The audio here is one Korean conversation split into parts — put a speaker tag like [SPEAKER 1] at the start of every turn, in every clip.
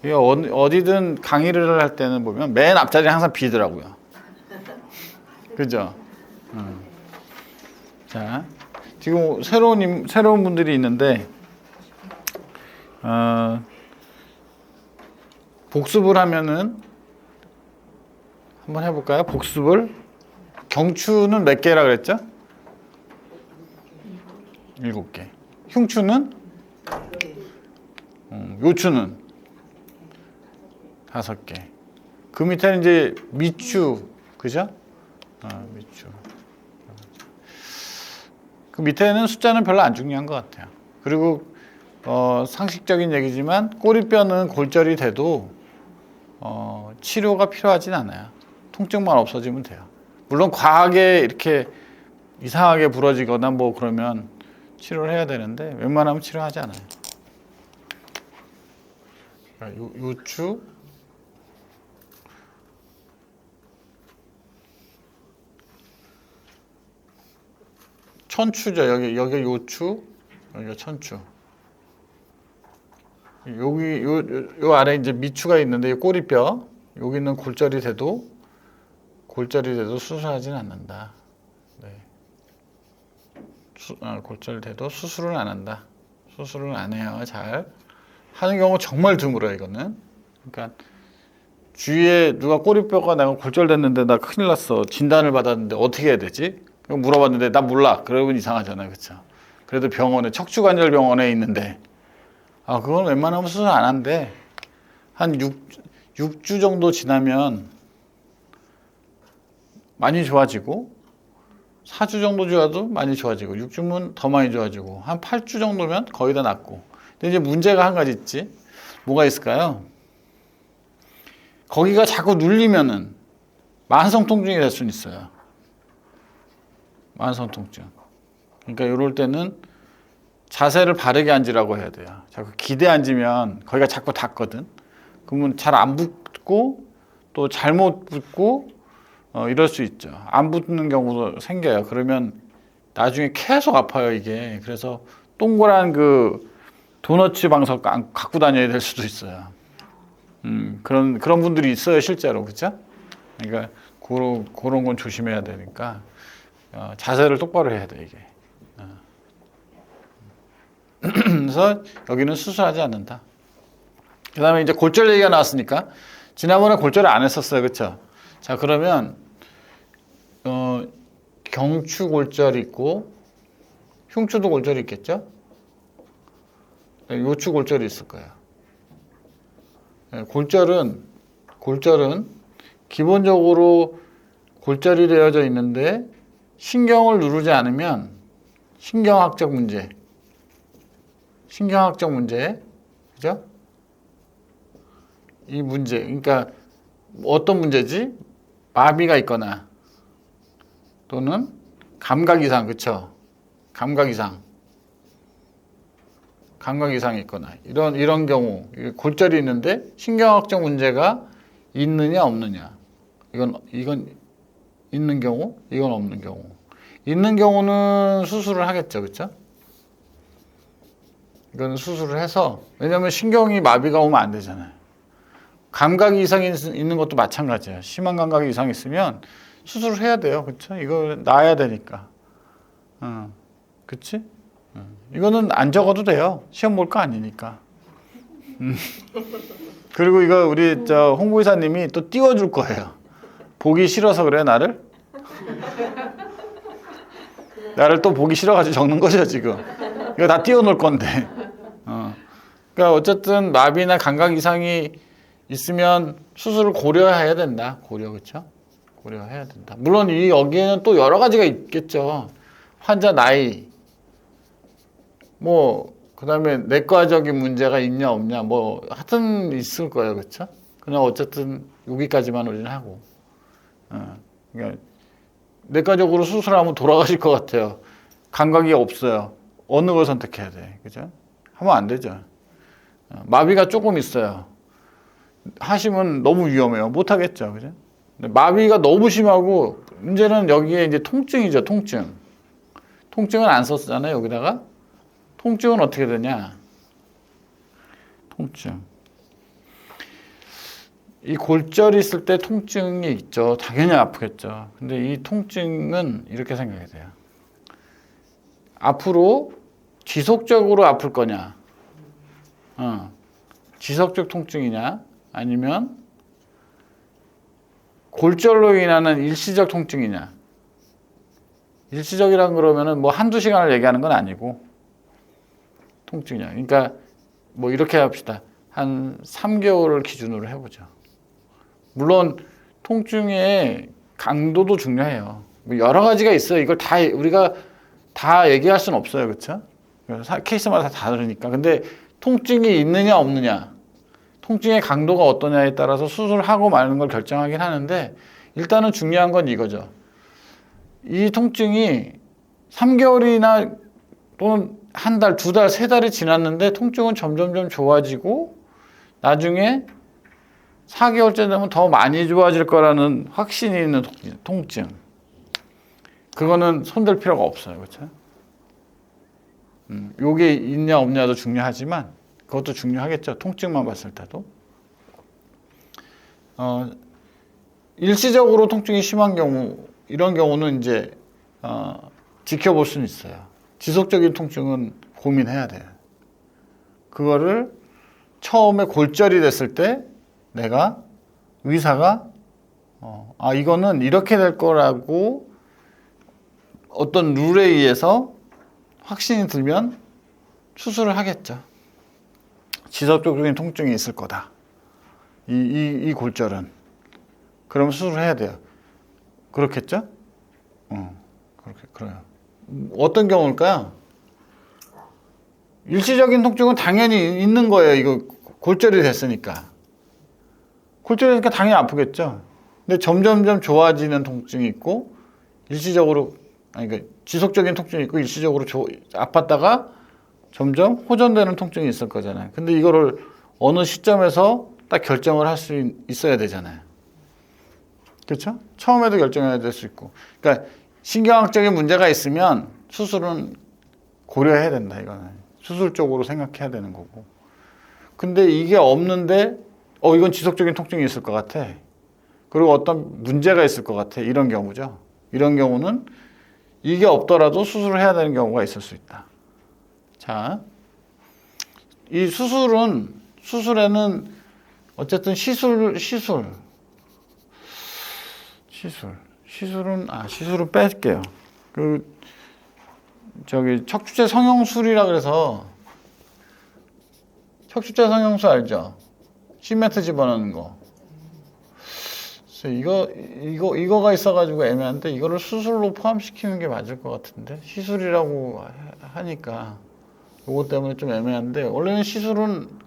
[SPEAKER 1] 이게 어디든 강의를 할 때는 보면 맨 앞자리에 항상 비더라고요. 그죠? 자, 지금 새로운 분들이 있는데, 복습을 하면은, 한번 해볼까요? 복습을. 경추는 몇 개라 그랬죠? 7개. 흉추는? 요추는? 5개. 그 밑에는 이제 미추, 그죠? 미추. 그 밑에는 숫자는 별로 안 중요한 것 같아요. 그리고 상식적인 얘기지만 꼬리뼈는 골절이 돼도 치료가 필요하진 않아요. 통증만 없어지면 돼요. 물론 과하게 이렇게 이상하게 부러지거나 뭐 그러면 치료를 해야 되는데 웬만하면 치료하지 않아요. 요추, 천추죠. 여기 요추, 여기가 천추. 여기 요 아래 이제 미추가 있는데 이 꼬리뼈 여기는 골절이 돼도 수술하지는 않는다. 네. 골절돼도 수술은 안 한다. 수술은 안 해요. 잘 하는 경우 정말 드물어요. 이거는. 그러니까 주위에 누가 꼬리뼈가 내가 골절됐는데 나 큰일 났어. 진단을 받았는데 어떻게 해야 되지? 물어봤는데 나 몰라. 그러면 이상하잖아요. 그렇죠? 그래도 병원에 척추관절병원에 있는데 그건 웬만하면 수술 안 한대. 한 6주 정도 지나면 많이 좋아지고 4주 정도 지나도 많이 좋아지고 6주면 더 많이 좋아지고 한 8주 정도면 거의 다 낫고. 근데 이제 문제가 한 가지 있지. 뭐가 있을까요? 거기가 자꾸 눌리면은 만성 통증이 될 수는 있어요. 만성 통증. 그러니까 이럴 때는 자세를 바르게 앉으라고 해야 돼요. 자꾸 기대 앉으면 거기가 자꾸 닿거든. 그러면 잘 안 붙고 또 잘못 붙고 이럴 수 있죠. 안 붙는 경우도 생겨요. 그러면 나중에 계속 아파요, 이게. 그래서 동그란 그 도너츠 방석 갖고 다녀야 될 수도 있어요. 그런 분들이 있어요, 실제로. 그죠? 그러니까 그런 건 조심해야 되니까 자세를 똑바로 해야 돼, 이게. 그래서 여기는 수술하지 않는다. 그 다음에 이제 골절 얘기가 나왔으니까 지난번에 골절을 안 했었어요. 그렇죠? 자, 그러면 경추 골절이 있고 흉추도 골절이 있겠죠? 요추 골절이 있을 거예요. 골절은 기본적으로 골절이 되어져 있는데 신경을 누르지 않으면 신경학적 문제, 그죠? 이 문제, 그러니까 어떤 문제지? 마비가 있거나 또는 감각 이상, 그렇죠? 감각 이상이 있거나 이런 경우 골절이 있는데 신경학적 문제가 있느냐 없느냐, 이건 있는 경우, 이건 없는 경우. 있는 경우는 수술을 하겠죠, 그렇죠? 이거는 수술을 해서, 왜냐하면 신경이 마비가 오면 안 되잖아요. 감각 이상이 있는 것도 마찬가지예요. 심한 감각 이상이 있으면 수술을 해야 돼요, 그렇죠? 이거 나아야 되니까. 그렇지? 이거는 안 적어도 돼요. 시험 볼 거 아니니까. 그리고 이거 우리 홍보이사님이 또 띄워줄 거예요. 보기 싫어서 그래, 나를 또 보기 싫어가지고 적는 거죠, 지금. 이거 다 띄워놓을 건데. 그러니까 어쨌든 마비나 감각 이상이 있으면 수술을 고려해야 된다. 그렇죠? 고려해야 된다. 물론 여기에는 또 여러 가지가 있겠죠. 환자 나이, 그다음에 내과적인 문제가 있냐 없냐, 하여튼 있을 거예요, 그렇죠? 그냥 어쨌든 여기까지만 우리는 하고. 그러니까 내과적으로 수술하면 돌아가실 것 같아요. 감각이 없어요. 어느 걸 선택해야 돼, 그죠? 하면 안 되죠. 마비가 조금 있어요. 하시면 너무 위험해요. 못 하겠죠, 그죠? 마비가 너무 심하고 문제는 여기에 이제 통증이죠, 통증. 통증은 안 썼잖아요, 여기다가. 통증은 어떻게 되냐? 통증. 이 골절이 있을 때 통증이 있죠. 당연히 아프겠죠. 근데 이 통증은 이렇게 생각해야 돼요. 앞으로 지속적으로 아플 거냐? 지속적 통증이냐? 아니면 골절로 인하는 일시적 통증이냐? 일시적이란 그러면은 뭐 한두 시간을 얘기하는 건 아니고 통증이냐. 그러니까 뭐 이렇게 합시다. 한 3개월을 기준으로 해보죠. 물론 통증의 강도도 중요해요. 뭐 여러 가지가 있어요. 이걸 다 우리가 다 얘기할 수는 없어요. 그렇죠? 케이스마다 다 다르니까. 근데 통증이 있느냐 없느냐, 통증의 강도가 어떠냐에 따라서 수술하고 마는 걸 결정하긴 하는데 일단은 중요한 건 이거죠. 이 통증이 3개월이나 또는 한 달, 두 달, 세 달이 지났는데 통증은 점점점 좋아지고 나중에 4개월째 되면 더 많이 좋아질 거라는 확신이 있는 통증. 그거는 손댈 필요가 없어요. 그렇죠? 요게 있냐 없냐도 중요하지만 그것도 중요하겠죠. 통증만 봤을 때도. 일시적으로 통증이 심한 경우, 이런 경우는 이제 지켜볼 수는 있어요. 지속적인 통증은 고민해야 돼요. 그거를 처음에 골절이 됐을 때 내가 의사가 이거는 이렇게 될 거라고 어떤 룰에 의해서 확신이 들면 수술을 하겠죠. 지속적인 통증이 있을 거다. 이 골절은. 그럼 수술을 해야 돼요. 그렇겠죠? 그래요. 어떤 경우일까요? 일시적인 통증은 당연히 있는 거예요. 이거 골절이 됐으니까. 골절이 되니까 당연히 아프겠죠. 근데 점점점 좋아지는 통증이 있고 그러니까 지속적인 통증이 있고 일시적으로 아팠다가 점점 호전되는 통증이 있을 거잖아요. 근데 이거를 어느 시점에서 딱 결정을 할 수 있어야 되잖아요. 그렇죠? 처음에도 결정해야 될 수 있고. 그러니까 신경학적인 문제가 있으면 수술은 고려해야 된다. 이거는 수술 쪽으로 생각해야 되는 거고. 근데 이게 없는데 이건 지속적인 통증이 있을 것 같아. 그리고 어떤 문제가 있을 것 같아. 이런 경우죠. 이런 경우는 이게 없더라도 수술을 해야 되는 경우가 있을 수 있다. 자, 이 수술에는 어쨌든 시술은 뺄게요. 척추체 성형술이라 그래서 척추체 성형술 알죠? 시멘트 집어넣는 거. 이거가 있어가지고 애매한데 이거를 수술로 포함시키는 게 맞을 것 같은데 시술이라고 하니까 요거 때문에 좀 애매한데 원래는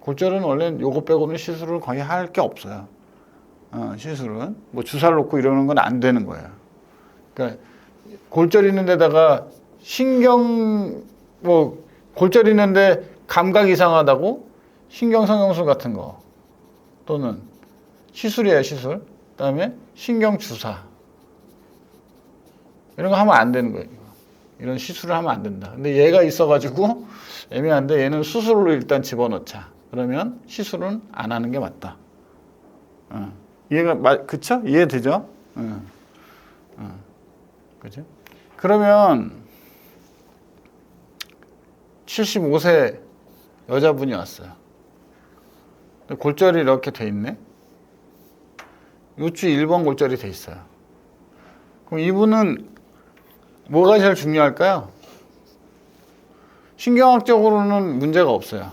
[SPEAKER 1] 골절은 원래 요거 빼고는 시술을 거의 할 게 없어요. 시술은 뭐 주사를 놓고 이러는 건 안 되는 거예요. 그러니까 골절 있는 데다가 골절 있는데 감각 이상하다고 신경성형술 같은 거 또는 시술이에요. 시술. 그다음에 신경 주사 이런 거 하면 안 되는 거예요. 이런 시술을 하면 안 된다. 근데 얘가 있어가지고 애매한데 얘는 수술로 일단 집어넣자. 그러면 시술은 안 하는 게 맞다. 그쵸? 이해되죠? 그죠? 그러면 75세 여자분이 왔어요. 골절이 이렇게 돼 있네. 요추 1번 골절이 돼 있어요. 그럼 이분은 뭐가 제일 중요할까요? 신경학적으로는 문제가 없어요.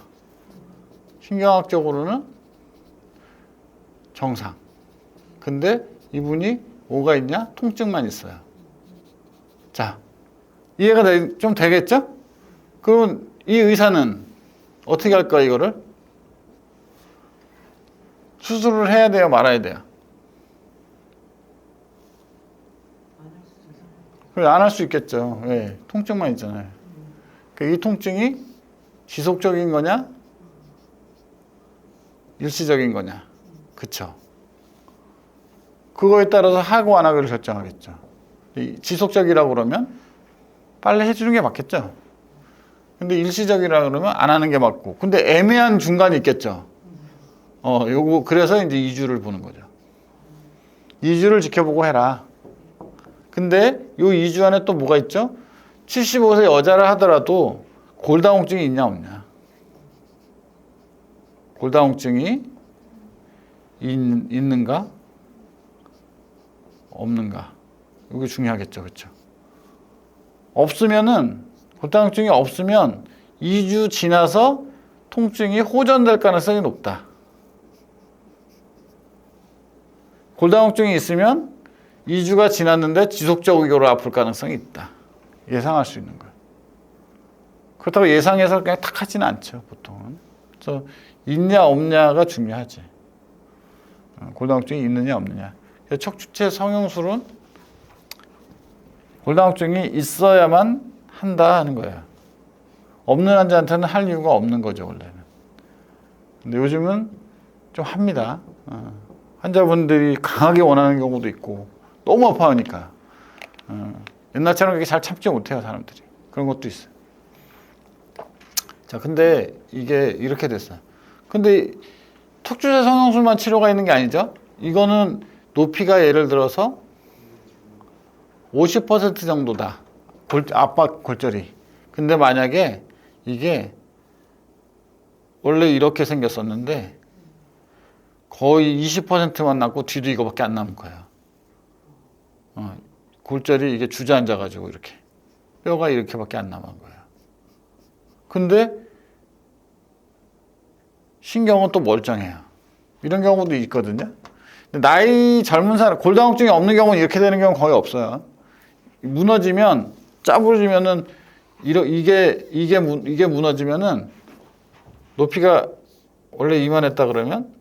[SPEAKER 1] 신경학적으로는 정상. 근데 이분이 뭐가 있냐? 통증만 있어요. 자, 이해가 좀 되겠죠? 그럼 이 의사는 어떻게 할까, 이거를? 수술을 해야 돼요, 말아야 돼요? 안 할 수 있겠죠. 왜? 통증만 있잖아요. 이 통증이 지속적인 거냐? 일시적인 거냐? 그쵸? 그거에 따라서 하고 안 하기를 결정하겠죠. 지속적이라고 그러면 빨리 해주는 게 맞겠죠? 근데 일시적이라고 그러면 안 하는 게 맞고. 근데 애매한 중간이 있겠죠? 요거 그래서 이제 2주를 보는 거죠. 2주를 지켜보고 해라. 근데 요 2주 안에 또 뭐가 있죠? 75세 여자를 하더라도 골다공증이 있냐 없냐. 골다공증이 있는가 없는가. 이게 중요하겠죠. 그렇죠? 없으면은 골다공증이 없으면 2주 지나서 통증이 호전될 가능성이 높다. 골다공증이 있으면 2주가 지났는데 지속적으로 아플 가능성이 있다. 예상할 수 있는 거예요. 그렇다고 예상해서 그냥 탁 하지는 않죠, 보통은. 그래서 있냐 없냐가 중요하지. 골다공증이 있느냐 없느냐. 척추체 성형술은 골다공증이 있어야만 한다 하는 거예요. 없는 환자한테는 할 이유가 없는 거죠, 원래는. 근데 요즘은 좀 합니다. 환자분들이 강하게 원하는 경우도 있고 너무 아파하니까 옛날처럼 그렇게 잘 참지 못해요, 사람들이. 그런 것도 있어요. 자, 근데 이게 이렇게 됐어요. 근데 척추체 성형술만 치료가 있는 게 아니죠. 이거는 높이가 예를 들어서 50% 정도다. 압박 골절이. 근데 만약에 이게 원래 이렇게 생겼었는데 거의 20%만 남고 뒤도 이거밖에 안 남은 거예요. 골절이 이게 주저앉아가지고 이렇게 뼈가 이렇게밖에 안 남은 거예요. 근데 신경은 또 멀쩡해요. 이런 경우도 있거든요. 나이 젊은 사람, 골다공증이 없는 경우는 이렇게 되는 경우는 거의 없어요. 무너지면, 짜부러지면은, 이게 무너지면은, 높이가 원래 이만했다 그러면,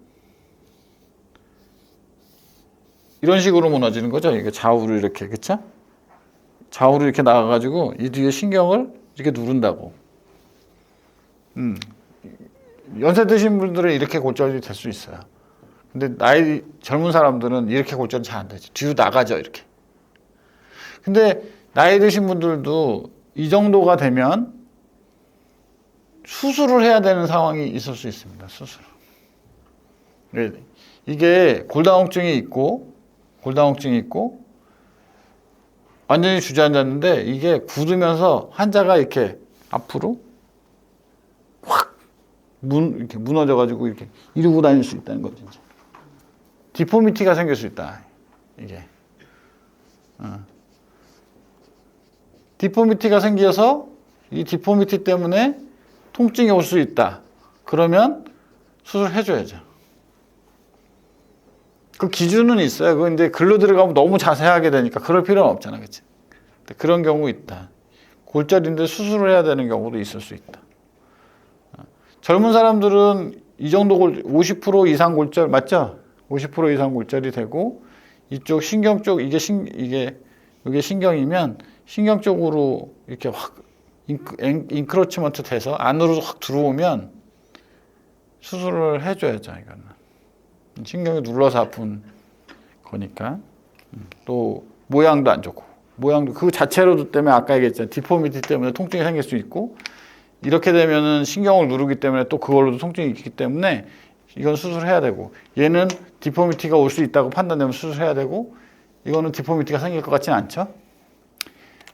[SPEAKER 1] 이런 식으로 무너지는 거죠. 이게 좌우로 이렇게, 그쵸? 좌우로 이렇게 나가가지고, 이 뒤에 신경을 이렇게 누른다고. 연세 드신 분들은 이렇게 골절이 될 수 있어요. 근데 나이 젊은 사람들은 이렇게 골절은 잘 안 되죠. 뒤로 나가죠, 이렇게. 근데 나이 드신 분들도 이 정도가 되면 수술을 해야 되는 상황이 있을 수 있습니다. 수술. 이게 골다공증이 있고 완전히 주저앉았는데 이게 굳으면서 환자가 이렇게 앞으로 확 이렇게 무너져가지고 이렇게 이러고 다닐 수 있다는 거죠. 디포미티가 생길 수 있다. 이게. 디포미티가 생겨서 이 디포미티 때문에 통증이 올 수 있다. 그러면 수술해줘야죠. 그 기준은 있어요. 그 이제 글로 들어가면 너무 자세하게 되니까 그럴 필요는 없잖아, 그렇지? 그런 경우 있다. 골절인데 수술을 해야 되는 경우도 있을 수 있다. 젊은 사람들은 이 정도 50% 이상 골절 맞죠? 50% 이상 골절이 되고 이쪽 신경 쪽 이게 신경이면 신경 쪽으로 이렇게 확 인크로치먼트 돼서 안으로 확 들어오면 수술을 해줘야죠. 이거는 신경이 눌러서 아픈 거니까. 또 모양도 안 좋고 모양도 그 자체로도 때문에 아까 얘기했잖아요. 디포미티 때문에 통증이 생길 수 있고 이렇게 되면은 신경을 누르기 때문에 또 그걸로도 통증이 있기 때문에 이건 수술해야 되고 얘는 디포미티가 올 수 있다고 판단되면 수술해야 되고 이거는 디포미티가 생길 것 같지는 않죠.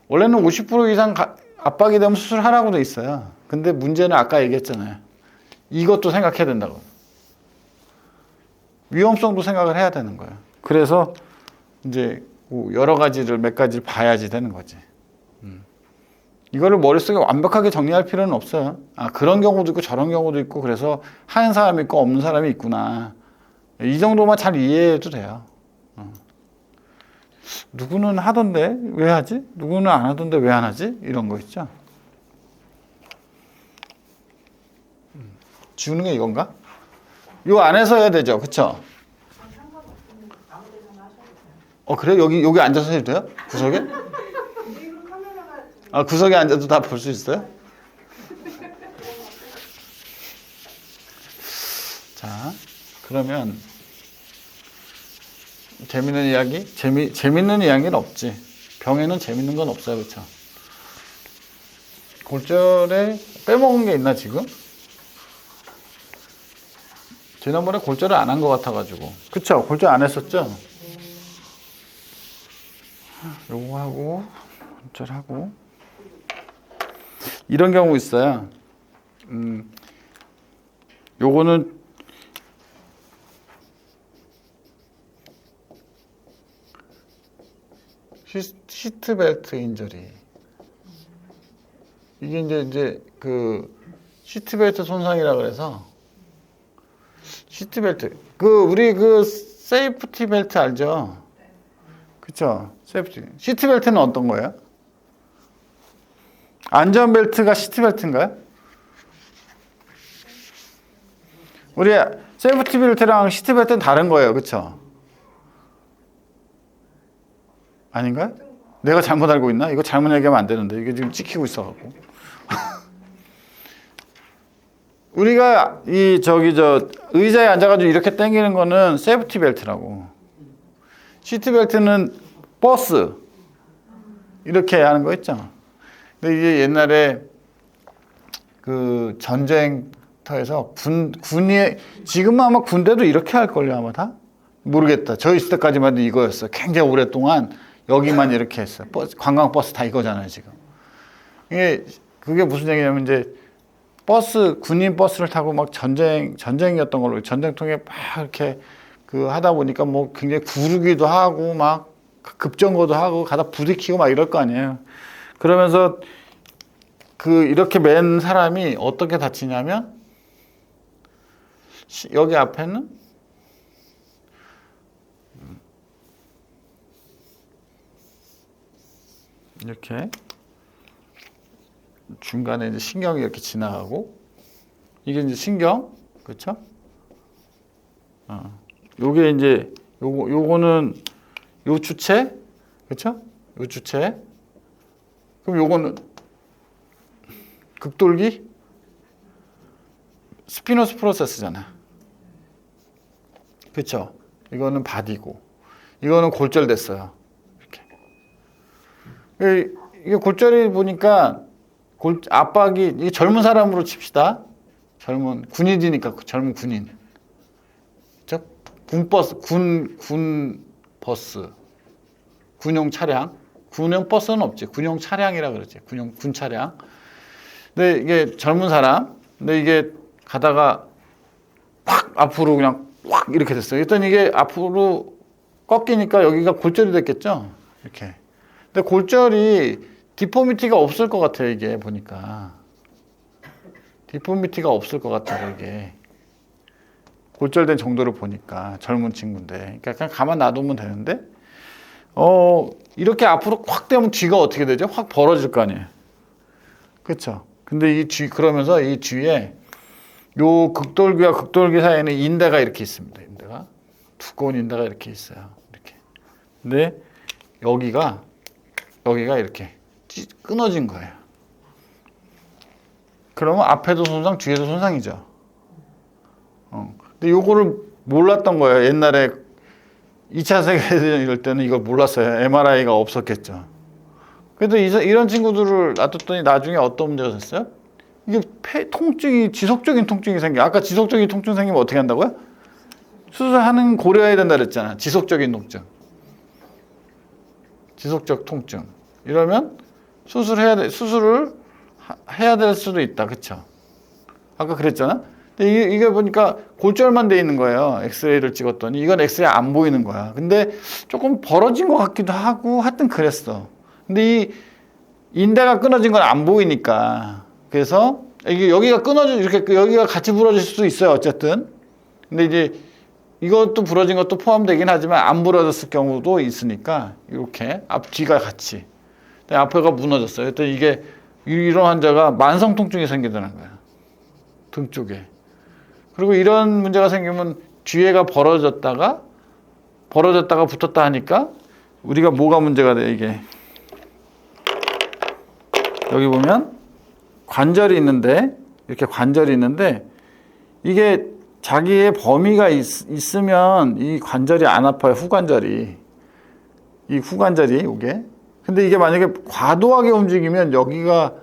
[SPEAKER 1] 원래는 50% 이상 압박이 되면 수술하라고 돼 있어요. 근데 문제는 아까 얘기했잖아요. 이것도 생각해야 된다고. 위험성도 생각을 해야 되는 거예요. 그래서 이제 여러 가지를 몇 가지를 봐야지 되는 거지. 이거를 머릿속에 완벽하게 정리할 필요는 없어요. 아, 그런 경우도 있고 저런 경우도 있고 그래서 하는 사람이 있고 없는 사람이 있구나. 이 정도만 잘 이해해도 돼요. 누구는 하던데 왜 하지? 누구는 안 하던데 왜 안 하지? 이런 거 있죠. 지우는 게 이건가? 요 안에서 해야 되죠. 그쵸? 그래? 여기 앉아서 해도 돼요? 구석에? 아, 구석에 앉아도 다 볼 수 있어요? 자, 그러면 재밌는 이야기? 재밌는 이야기는 없지. 병에는 재밌는 건 없어요. 그렇죠? 골절에 빼먹은 게 있나 지금? 지난번에 골절을 안 한 것 같아가지고. 그쵸? 골절 안 했었죠? 요거 하고, 골절하고. 이런 경우 있어요. 요거는 시트벨트 인저리. 이게 이제 그 시트벨트 손상이라 그래서 시트벨트 우리 세이프티 벨트 알죠? 그쵸? 세이프티 시트벨트는 어떤 거예요? 안전벨트가 시트벨트인가요? 우리 세이프티 벨트랑 시트벨트는 다른 거예요, 그쵸? 아닌가요? 내가 잘못 알고 있나? 이거 잘못 얘기하면 안 되는데 이게 지금 찍히고 있어갖고. 우리가 의자에 앉아가지고 이렇게 당기는 거는 세이프티 벨트라고. 시트 벨트는 버스 이렇게 하는 거 있죠. 근데 이게 옛날에 그 전쟁터에서 군이 지금은 아마 군대도 이렇게 할 걸요 아마 다 모르겠다. 저 있을 때까지만 해도 이거였어. 굉장히 오랫동안 여기만 이렇게 했어. 관광 버스 다 이거잖아요 지금. 그게 무슨 얘기냐면 이제 군인 버스를 타고 막 전쟁이었던 걸로 전쟁통에 막 이렇게 하다 보니까 뭐 굉장히 구르기도 하고 막 급정거도 하고 가다 부딪히고 막 이럴 거 아니에요. 그러면서 이렇게 맨 사람이 어떻게 다치냐면 여기 앞에는 이렇게 중간에 이제 신경이 이렇게 지나가고 이게 이제 신경 그렇죠? 요게 이제 요거는 요 주체 그렇죠? 요 주체 그럼 요거는 극돌기 스피노스 프로세스잖아. 그렇죠? 이거는 바디고 이거는 골절됐어요. 이렇게 이게 골절이 보니까 압박이 이 젊은 사람으로 칩시다. 젊은 군인이니까 젊은 군인. 그렇죠? 군 버스, 군용 차량, 군용 버스는 없지. 군용 차량이라 그러지. 군 차량. 근데 이게 젊은 사람. 근데 이게 가다가 확 앞으로 그냥 확 이렇게 됐어요. 일단 이게 앞으로 꺾이니까 여기가 골절이 됐겠죠. 이렇게. 근데 골절이 디포미티가 없을 것 같아요. 이게 보니까 디포미티가 없을 것 같아요. 이게 골절된 정도를 보니까 젊은 친구인데, 그러니까 그냥 가만 놔두면 되는데, 이렇게 앞으로 확 되면 뒤가 어떻게 되죠? 확 벌어질 거 아니에요. 그렇죠? 근데 그러면서 이 뒤에 요 극돌기와 극돌기 사이에는 인대가 이렇게 있습니다. 인대가 두꺼운 인대가 이렇게 있어요. 이렇게. 근데 여기가 이렇게 끊어진 거예요. 그러면 앞에도 손상, 뒤에도 손상이죠. 근데 요거를 몰랐던 거예요. 옛날에 2차 세계대전 이럴 때는 이걸 몰랐어요. MRI가 없었겠죠. 그래도 이런 친구들을 놔뒀더니 나중에 어떤 문제가 됐어요? 이게 통증이, 지속적인 통증이 생겨. 아까 지속적인 통증 생기면 어떻게 한다고요? 수술하는 고려해야 된다 그랬잖아. 지속적인 통증. 지속적 통증. 이러면 수술을 해야 될 수도 있다. 그쵸? 아까 그랬잖아? 근데 이게 보니까 골절만 돼 있는 거예요. 엑스레이를 찍었더니. 이건 엑스레이 안 보이는 거야. 근데 조금 벌어진 것 같기도 하고 하여튼 그랬어. 근데 이 인대가 끊어진 건 안 보이니까. 그래서 이게 여기가 이렇게 여기가 같이 부러질 수도 있어요. 어쨌든. 근데 이제 이것도 부러진 것도 포함되긴 하지만 안 부러졌을 경우도 있으니까 이렇게 뒤가 같이. 앞에가 무너졌어요. 그랬더니 이게 이런 환자가 만성 통증이 생기더라는 거야. 등 쪽에. 그리고 이런 문제가 생기면 뒤에가 벌어졌다가 붙었다 하니까 우리가 뭐가 문제가 돼 이게. 여기 보면 관절이 있는데 이렇게 관절이 있는데 이게 자기의 범위가 있으면 이 관절이 안 아파요. 후관절이. 이 후관절이 이게. 근데 이게 만약에 과도하게 움직이면 여기가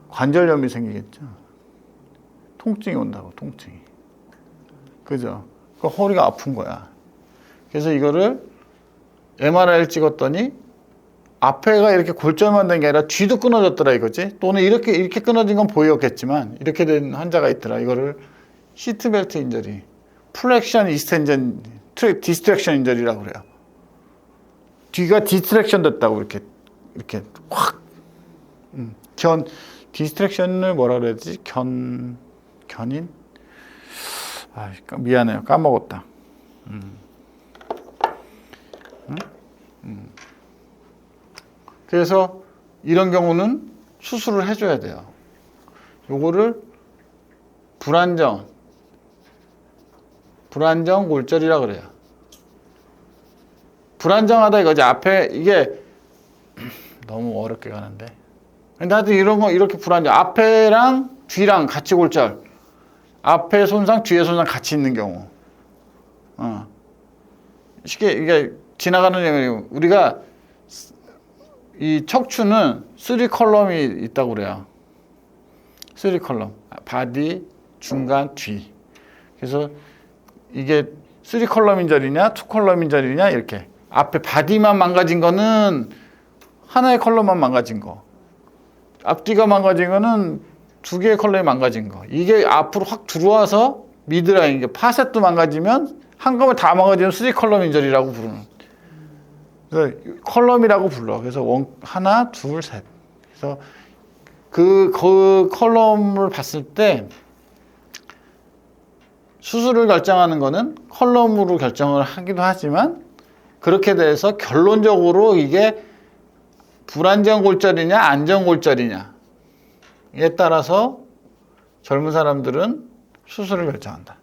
[SPEAKER 1] 관절염이 생기겠죠. 통증이 온다고, 통증이. 그죠? 그 허리가 아픈 거야. 그래서 이거를 MRI를 찍었더니 앞에가 이렇게 골절만 된 게 아니라 뒤도 끊어졌더라 이거지. 또는 이렇게 끊어진 건 보였겠지만 이렇게 된 환자가 있더라. 이거를 시트벨트 인저리, 플렉션 이스텐전 디스트랙션 인저리라고 그래요. 뒤가 디스트랙션 됐다고 이렇게 확 디스트랙션을 뭐라 그래야지? 견인? 아, 미안해요. 까먹었다. 그래서 이런 경우는 수술을 해줘야 돼요. 요거를 불안정 골절이라 그래요. 불안정하다 이거지. 앞에 이게 너무 어렵게 가는데. 근데 하여튼 이런 거 이렇게 불안정. 앞에랑 뒤랑 같이 골절. 앞에 손상, 뒤에 손상 같이 있는 경우. 쉽게 이게 지나가는 얘기. 우리가 이 척추는 3컬럼이 있다고 그래요. 3컬럼. 바디, 중간, 뒤. 그래서 이게 3컬럼 인절이냐, 2컬럼 인절이냐 이렇게. 앞에 바디만 망가진 거는 하나의 컬럼만 망가진 거. 앞뒤가 망가진 거는 두 개의 컬럼이 망가진 거. 이게 앞으로 확 들어와서 미드라인, 이게 파셋도 망가지면 한꺼번에 다 망가지면 3컬럼 인절이라고 부르는. 그래서 컬럼이라고 불러. 그래서 하나, 둘, 셋. 그래서 그 컬럼을 봤을 때 수술을 결정하는 거는 컬럼으로 결정을 하기도 하지만 그렇게 돼서 결론적으로 이게 불안정 골절이냐 안정 골절이냐에 따라서 젊은 사람들은 수술을 결정한다.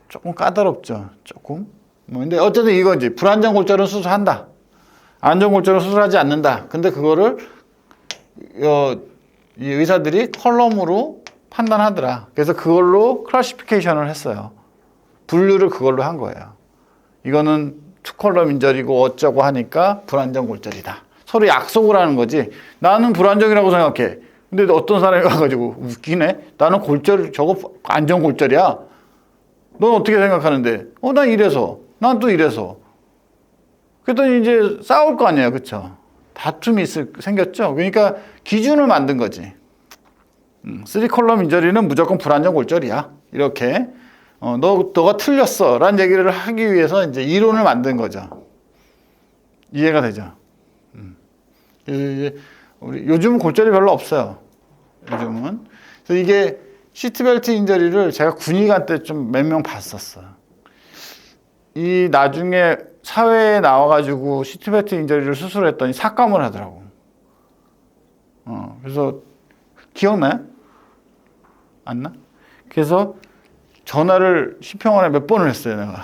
[SPEAKER 1] 조금 까다롭죠. 조금. 근데 어쨌든 이거지. 불안정 골절은 수술한다. 안정 골절은 수술하지 않는다. 근데 그거를 이 의사들이 컬럼으로 판단하더라. 그래서 그걸로 클래시피케이션을 했어요. 분류를 그걸로 한 거예요. 이거는 투컬럼 인절이고 어쩌고 하니까 불안정 골절이다. 서로 약속을 하는 거지. 나는 불안정이라고 생각해. 근데 어떤 사람이 와가지고 웃기네. 나는 골절 저거 안정 골절이야. 넌 어떻게 생각하는데? 난 이래서. 난 또 이래서. 그랬더니 이제 싸울 거 아니에요. 그쵸? 다툼이 생겼죠? 그러니까 기준을 만든 거지. 3컬럼 인저리는 무조건 불안정 골절이야. 이렇게. 너가 틀렸어. 라는 얘기를 하기 위해서 이제 이론을 만든 거죠. 이해가 되죠? 우리 요즘은 골절이 별로 없어요. 요즘은. 그래서 이게 시트벨트 인저리를 제가 군의관 때 좀 몇 명 봤었어요. 이 나중에 사회에 나와가지고 시트벨트 인저리를 수술했더니 삭감을 하더라고. 그래서 기억나요? 안 나? 그래서 전화를 시평원에 몇 번을 했어요, 내가.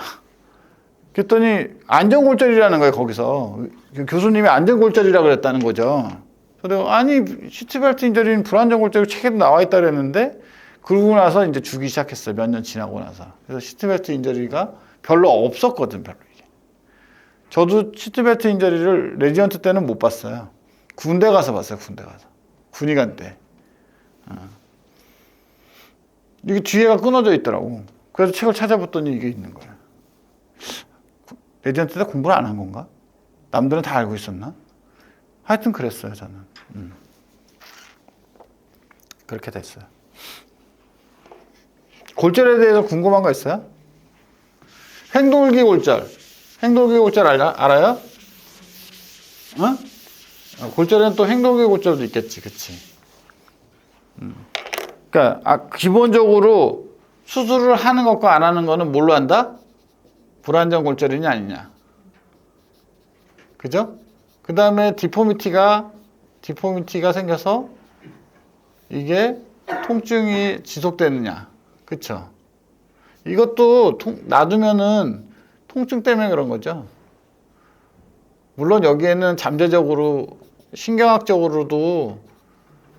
[SPEAKER 1] 그랬더니 안전골절이라는 거예요, 거기서. 교수님이 안전골절이라고 그랬다는 거죠. 그래서 아니, 시트벨트 인저리는 불안전골절 책에도 나와 있다 그랬는데 그러고 나서 이제 주기 시작했어요, 몇 년 지나고 나서. 그래서 시트벨트 인저리가 별로 없었거든, 별로. 저도 시트벨트 인저리를 레지던트 때는 못 봤어요. 군대 가서 봤어요, 군대 가서. 군의관 때. 이게 뒤에가 끊어져 있더라고. 그래서 책을 찾아봤더니 이게 있는 거예요. 레지던트 때 공부를 안 한 건가? 남들은 다 알고 있었나? 하여튼 그랬어요, 저는. 그렇게 됐어요. 골절에 대해서 궁금한 거 있어요? 행돌기 골절. 행돌기 골절 알아요? 골절에는 또 행돌기 골절도 있겠지, 그치? 그러니까 기본적으로 수술을 하는 것과 안 하는 거는 뭘로 한다? 불안정 골절이냐 아니냐. 그죠? 그 다음에 디포미티가 생겨서 이게 통증이 지속되느냐. 그쵸? 이것도 놔두면은 통증 때문에 그런 거죠. 물론 여기에는 잠재적으로 신경학적으로도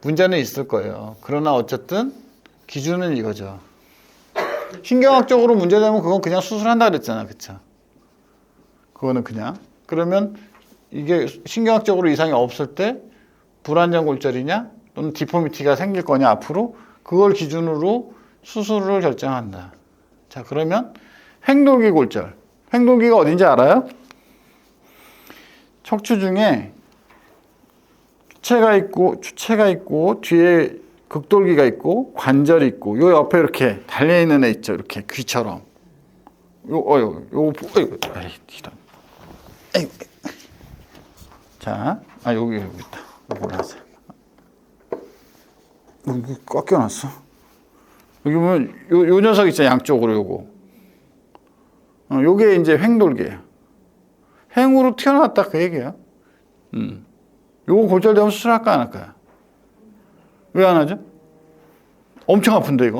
[SPEAKER 1] 문제는 있을 거예요. 그러나 어쨌든 기준은 이거죠. 신경학적으로 문제되면 그건 그냥 수술한다 그랬잖아. 그쵸? 그거는 그냥. 그러면 이게 신경학적으로 이상이 없을 때 불안정 골절이냐 또는 디포미티가 생길 거냐 앞으로 그걸 기준으로 수술을 결정한다. 자, 그러면 횡돌기 골절. 횡돌기가 어딘지 알아요? 척추 중에 추체가 있고 뒤에 극돌기가 있고 관절이 있고 요 옆에 이렇게 달려 있는 애 있죠. 이렇게 귀처럼. 자, 여기 있다. 보라색. 이거 꺾여놨어. 여기 보면 요 녀석 있잖아. 양쪽으로 요거. 요게 이제 횡돌기예요. 횡으로 튀어나왔다 그 얘기야. 요거 골절되면 수술할까 안 할까요? 왜 안 하죠? 엄청 아픈데 이거.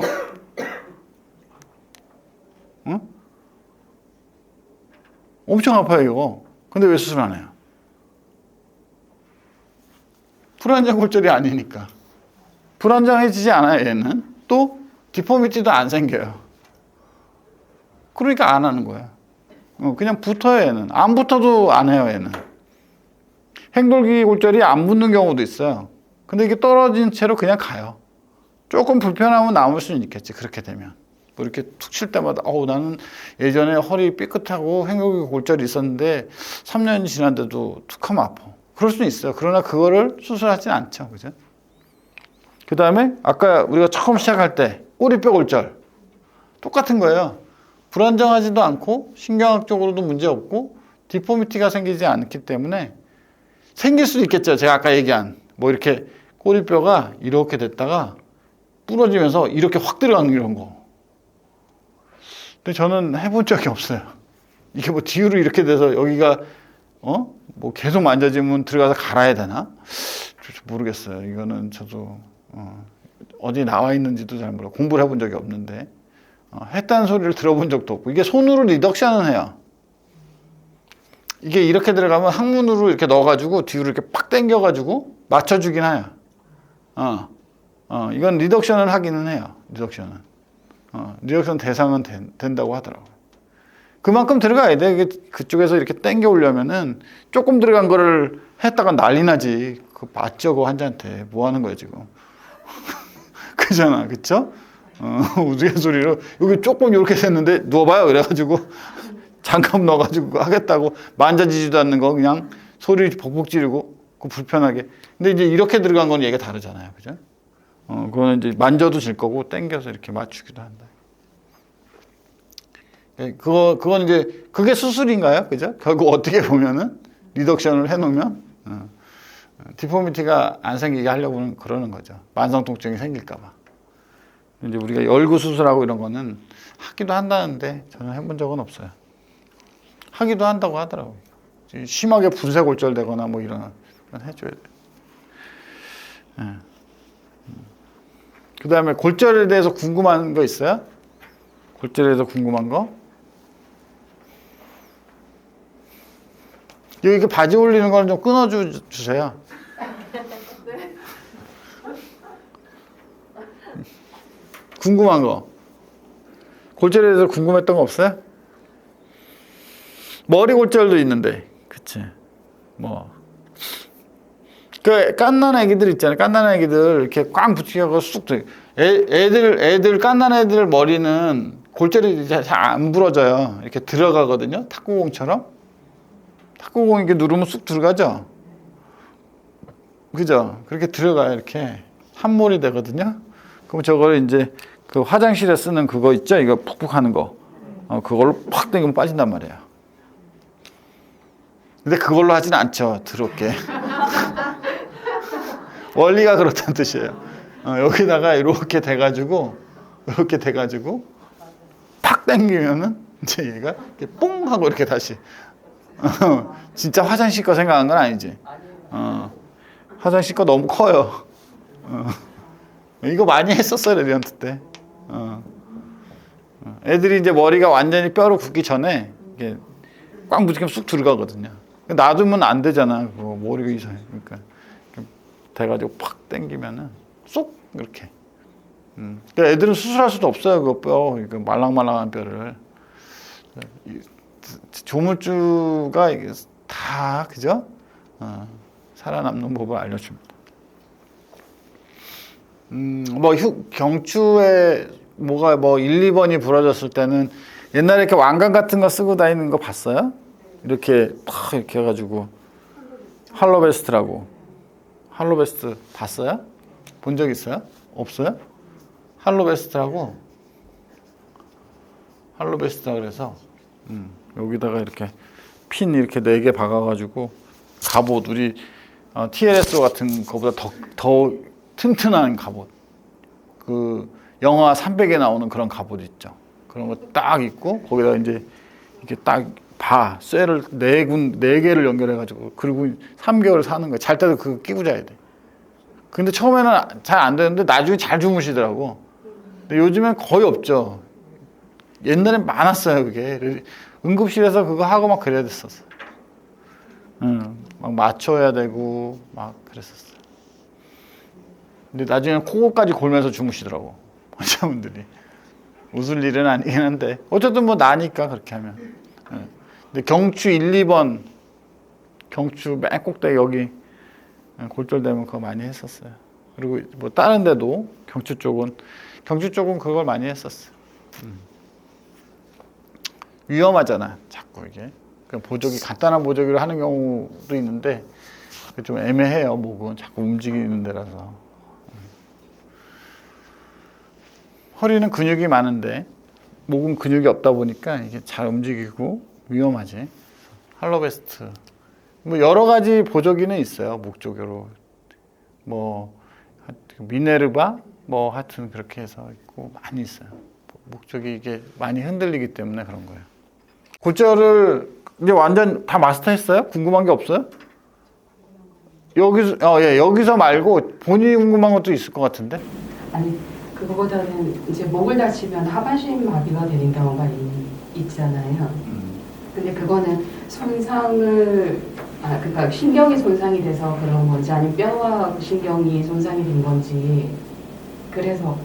[SPEAKER 1] 응? 엄청 아파요 이거. 근데 왜 수술 안 해요? 불안정 골절이 아니니까. 불안정해지지 않아요 얘는. 또 디포미티도 안 생겨요. 그러니까 안 하는 거야. 그냥 붙어요 얘는. 안 붙어도 안 해요 얘는. 횡돌기 골절이 안 붙는 경우도 있어요. 근데 이게 떨어진 채로 그냥 가요. 조금 불편하면 남을 수는 있겠지 그렇게 되면. 뭐 이렇게 툭 칠 때마다 나는 예전에 허리 삐끗하고 횡돌기 골절이 있었는데 3년이 지났는데도 툭 하면 아파. 그럴 수는 있어요. 그러나 그거를 수술하진 않죠. 그죠? 그 다음에 아까 우리가 처음 시작할 때 꼬리뼈 골절 똑같은 거예요. 불안정하지도 않고 신경학적으로도 문제 없고 디포미티가 생기지 않기 때문에 생길 수도 있겠죠. 제가 아까 얘기한 뭐 이렇게 꼬리뼈가 이렇게 됐다가 부러지면서 이렇게 확 들어가는 이런 거. 근데 저는 해본 적이 없어요. 이게 뭐 뒤로 이렇게 돼서 여기가 뭐 계속 만져지면 들어가서 갈아야 되나? 모르겠어요. 이거는 저도 어디 나와 있는지도 잘 몰라. 공부를 해본 적이 없는데 했다는 소리를 들어본 적도 없고 이게 손으로 리덕션을 해요. 이게 이렇게 들어가면 항문으로 이렇게 넣어가지고 뒤로 이렇게 팍 당겨가지고 맞춰주긴 해요. 이건 리덕션을 하기는 해요. 리덕션 대상은 된다고 하더라고요. 그만큼 들어가야 돼. 이게 그쪽에서 이렇게 당겨 오려면은 조금 들어간 거를 했다가 난리 나지. 그 맞죠, 그 환자한테. 뭐 하는 거야, 지금. 그잖아, 그쵸? 우스갯소리로 여기 조금 이렇게 됐는데 누워봐요. 이래가지고 장갑 넣어가지고 하겠다고 만져지지도 않는 거 그냥 소리 벅벅 지르고 그 불편하게. 근데 이제 이렇게 들어간 건 얘기가 다르잖아요, 그죠? 그거는 이제 만져도 질 거고 당겨서 이렇게 맞추기도 한다. 그건 이제 그게 수술인가요, 그죠? 결국 어떻게 보면은 리덕션을 해놓으면 디포미티가 안 생기게 하려고는 그러는 거죠. 만성 통증이 생길까봐. 이제 우리가 열구 수술하고 이런 거는 하기도 한다는데 저는 해본 적은 없어요. 하기도 한다고 하더라고요. 심하게 분쇄골절되거나 뭐 이런 건 해줘야 돼요. 그 다음에 골절에 대해서 궁금한 거 있어요? 골절에 대해서 궁금한 거? 여기 바지 올리는 거는 좀 끊어주세요. 궁금한 거. 골절에 대해서 궁금했던 거 없어요? 머리 골절도 있는데, 그치? 그 깐난 애기들 있잖아요. 깐난 애기들 이렇게 꽝 붙이고 쑥 들어. 애들 깐난 애들 머리는 골절이 잘 안 부러져요. 이렇게 들어가거든요. 탁구공처럼. 탁구공 이렇게 누르면 쑥 들어가죠. 그죠? 그렇게 들어가요. 이렇게 한몰이 되거든요. 그럼 저걸 이제 그 화장실에 쓰는 그거 있죠? 이거 푹푹 하는 거. 그걸로 팍 당기면 빠진단 말이에요. 근데 그걸로 하진 않죠. 더럽게. 원리가 그렇다는 뜻이에요. 여기다가 이렇게 돼가지고 팍 당기면은 이제 얘가 이렇게 뽕 하고 이렇게 다시. 진짜 화장실 거 생각한 건 아니지. 화장실 거 너무 커요. 이거 많이 했었어요, 레디언트 때. 애들이 이제 머리가 완전히 뼈로 굳기 전에 이게 꽉 붙이면 쑥 들어가거든요. 놔두면 안 되잖아. 그거 머리가 이상해. 그러니까 돼가지고 팍 당기면은 쏙 이렇게. 그러니까 애들은 수술할 수도 없어요. 그 뼈, 이거 말랑말랑한 뼈를. 조물주가 이게 다 그죠? 살아남는 법을 알려줍니다. 뭐 경추에 뭐가 뭐 1, 2번이 부러졌을 때는 옛날에 이렇게 왕관 같은 거 쓰고 다니는 거 봤어요? 이렇게 팍 이렇게 해가지고 할로베스트라고. 할로베스트 봤어요? 본 적 있어요? 없어요? 할로베스트라고. 할로베스트라 그래서 여기다가 이렇게 핀 이렇게 4개 박아가지고 갑옷 우리 TLS 같은 거보다 더 튼튼한 갑옷. 그 영화 300에 나오는 그런 갑옷 있죠. 그런 거 딱 입고 거기다 이제 이렇게 딱 쇠를 4개를 연결해가지고 그리고 3개월 사는 거야. 잘 때도 그거 끼고 자야 돼. 근데 처음에는 잘 안 되는데 나중에 잘 주무시더라고. 근데 요즘엔 거의 없죠. 옛날엔 많았어요, 그게. 응급실에서 그거 하고 막 그래야 됐었어. 막 맞춰야 되고 막 그랬었어. 근데 나중에 코골까지 골면서 주무시더라고, 환자분들이. 웃을 일은 아니긴 한데 어쨌든 뭐 나니까 그렇게 하면. 근데 경추 1, 2번 경추 맨 꼭대기 여기 골절되면 그거 많이 했었어요. 그리고 뭐 다른 데도 경추 쪽은 그걸 많이 했었어. 위험하잖아, 자꾸 이게. 그냥 간단한 보조기를 하는 경우도 있는데 좀 애매해요. 목은 자꾸 움직이는 데라서. 허리는 근육이 많은데 목은 근육이 없다 보니까 이게 잘 움직이고 위험하지. 할로베스트. 뭐 여러 가지 보조기는 있어요. 목 쪽으로. 뭐 미네르바 뭐 하여튼 그렇게 해서 있고 많이 있어요. 목 쪽이 이게 많이 흔들리기 때문에 그런 거예요. 골절을 이제 완전 다 마스터했어요? 궁금한 게 없어요? 여기서 말고 본인이 궁금한 것도 있을 것 같은데?
[SPEAKER 2] 아니, 그거보다는 이제 목을 다치면 하반신 마비가 되는 경우가 있잖아요. 근데 그거는 그러니까 신경이 손상이 돼서 그런 건지 아니면 뼈와 신경이 손상이 된 건지. 그래서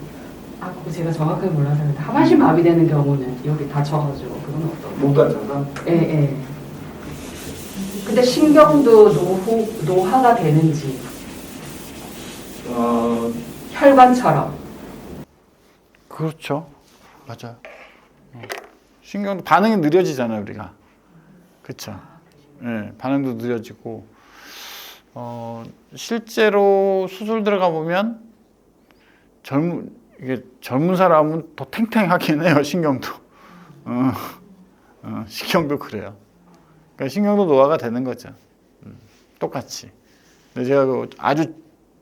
[SPEAKER 2] 그거 제가 정확하게 몰라서 그런데 하반신 마비되는 경우는 여기 다쳐가지고 그건 어떤?
[SPEAKER 1] 목 다쳐서?
[SPEAKER 2] 예. 근데 신경도 노화가 되는지. 혈관처럼.
[SPEAKER 1] 그렇죠. 맞아요. 신경도 반응이 느려지잖아요, 우리가. 그렇죠. 네, 반응도 느려지고 실제로 수술 들어가 보면 젊은 사람은 더 탱탱하긴 해요, 신경도. 신경도 그래요. 그러니까 신경도 노화가 되는 거죠. 똑같이. 근데 제가 아주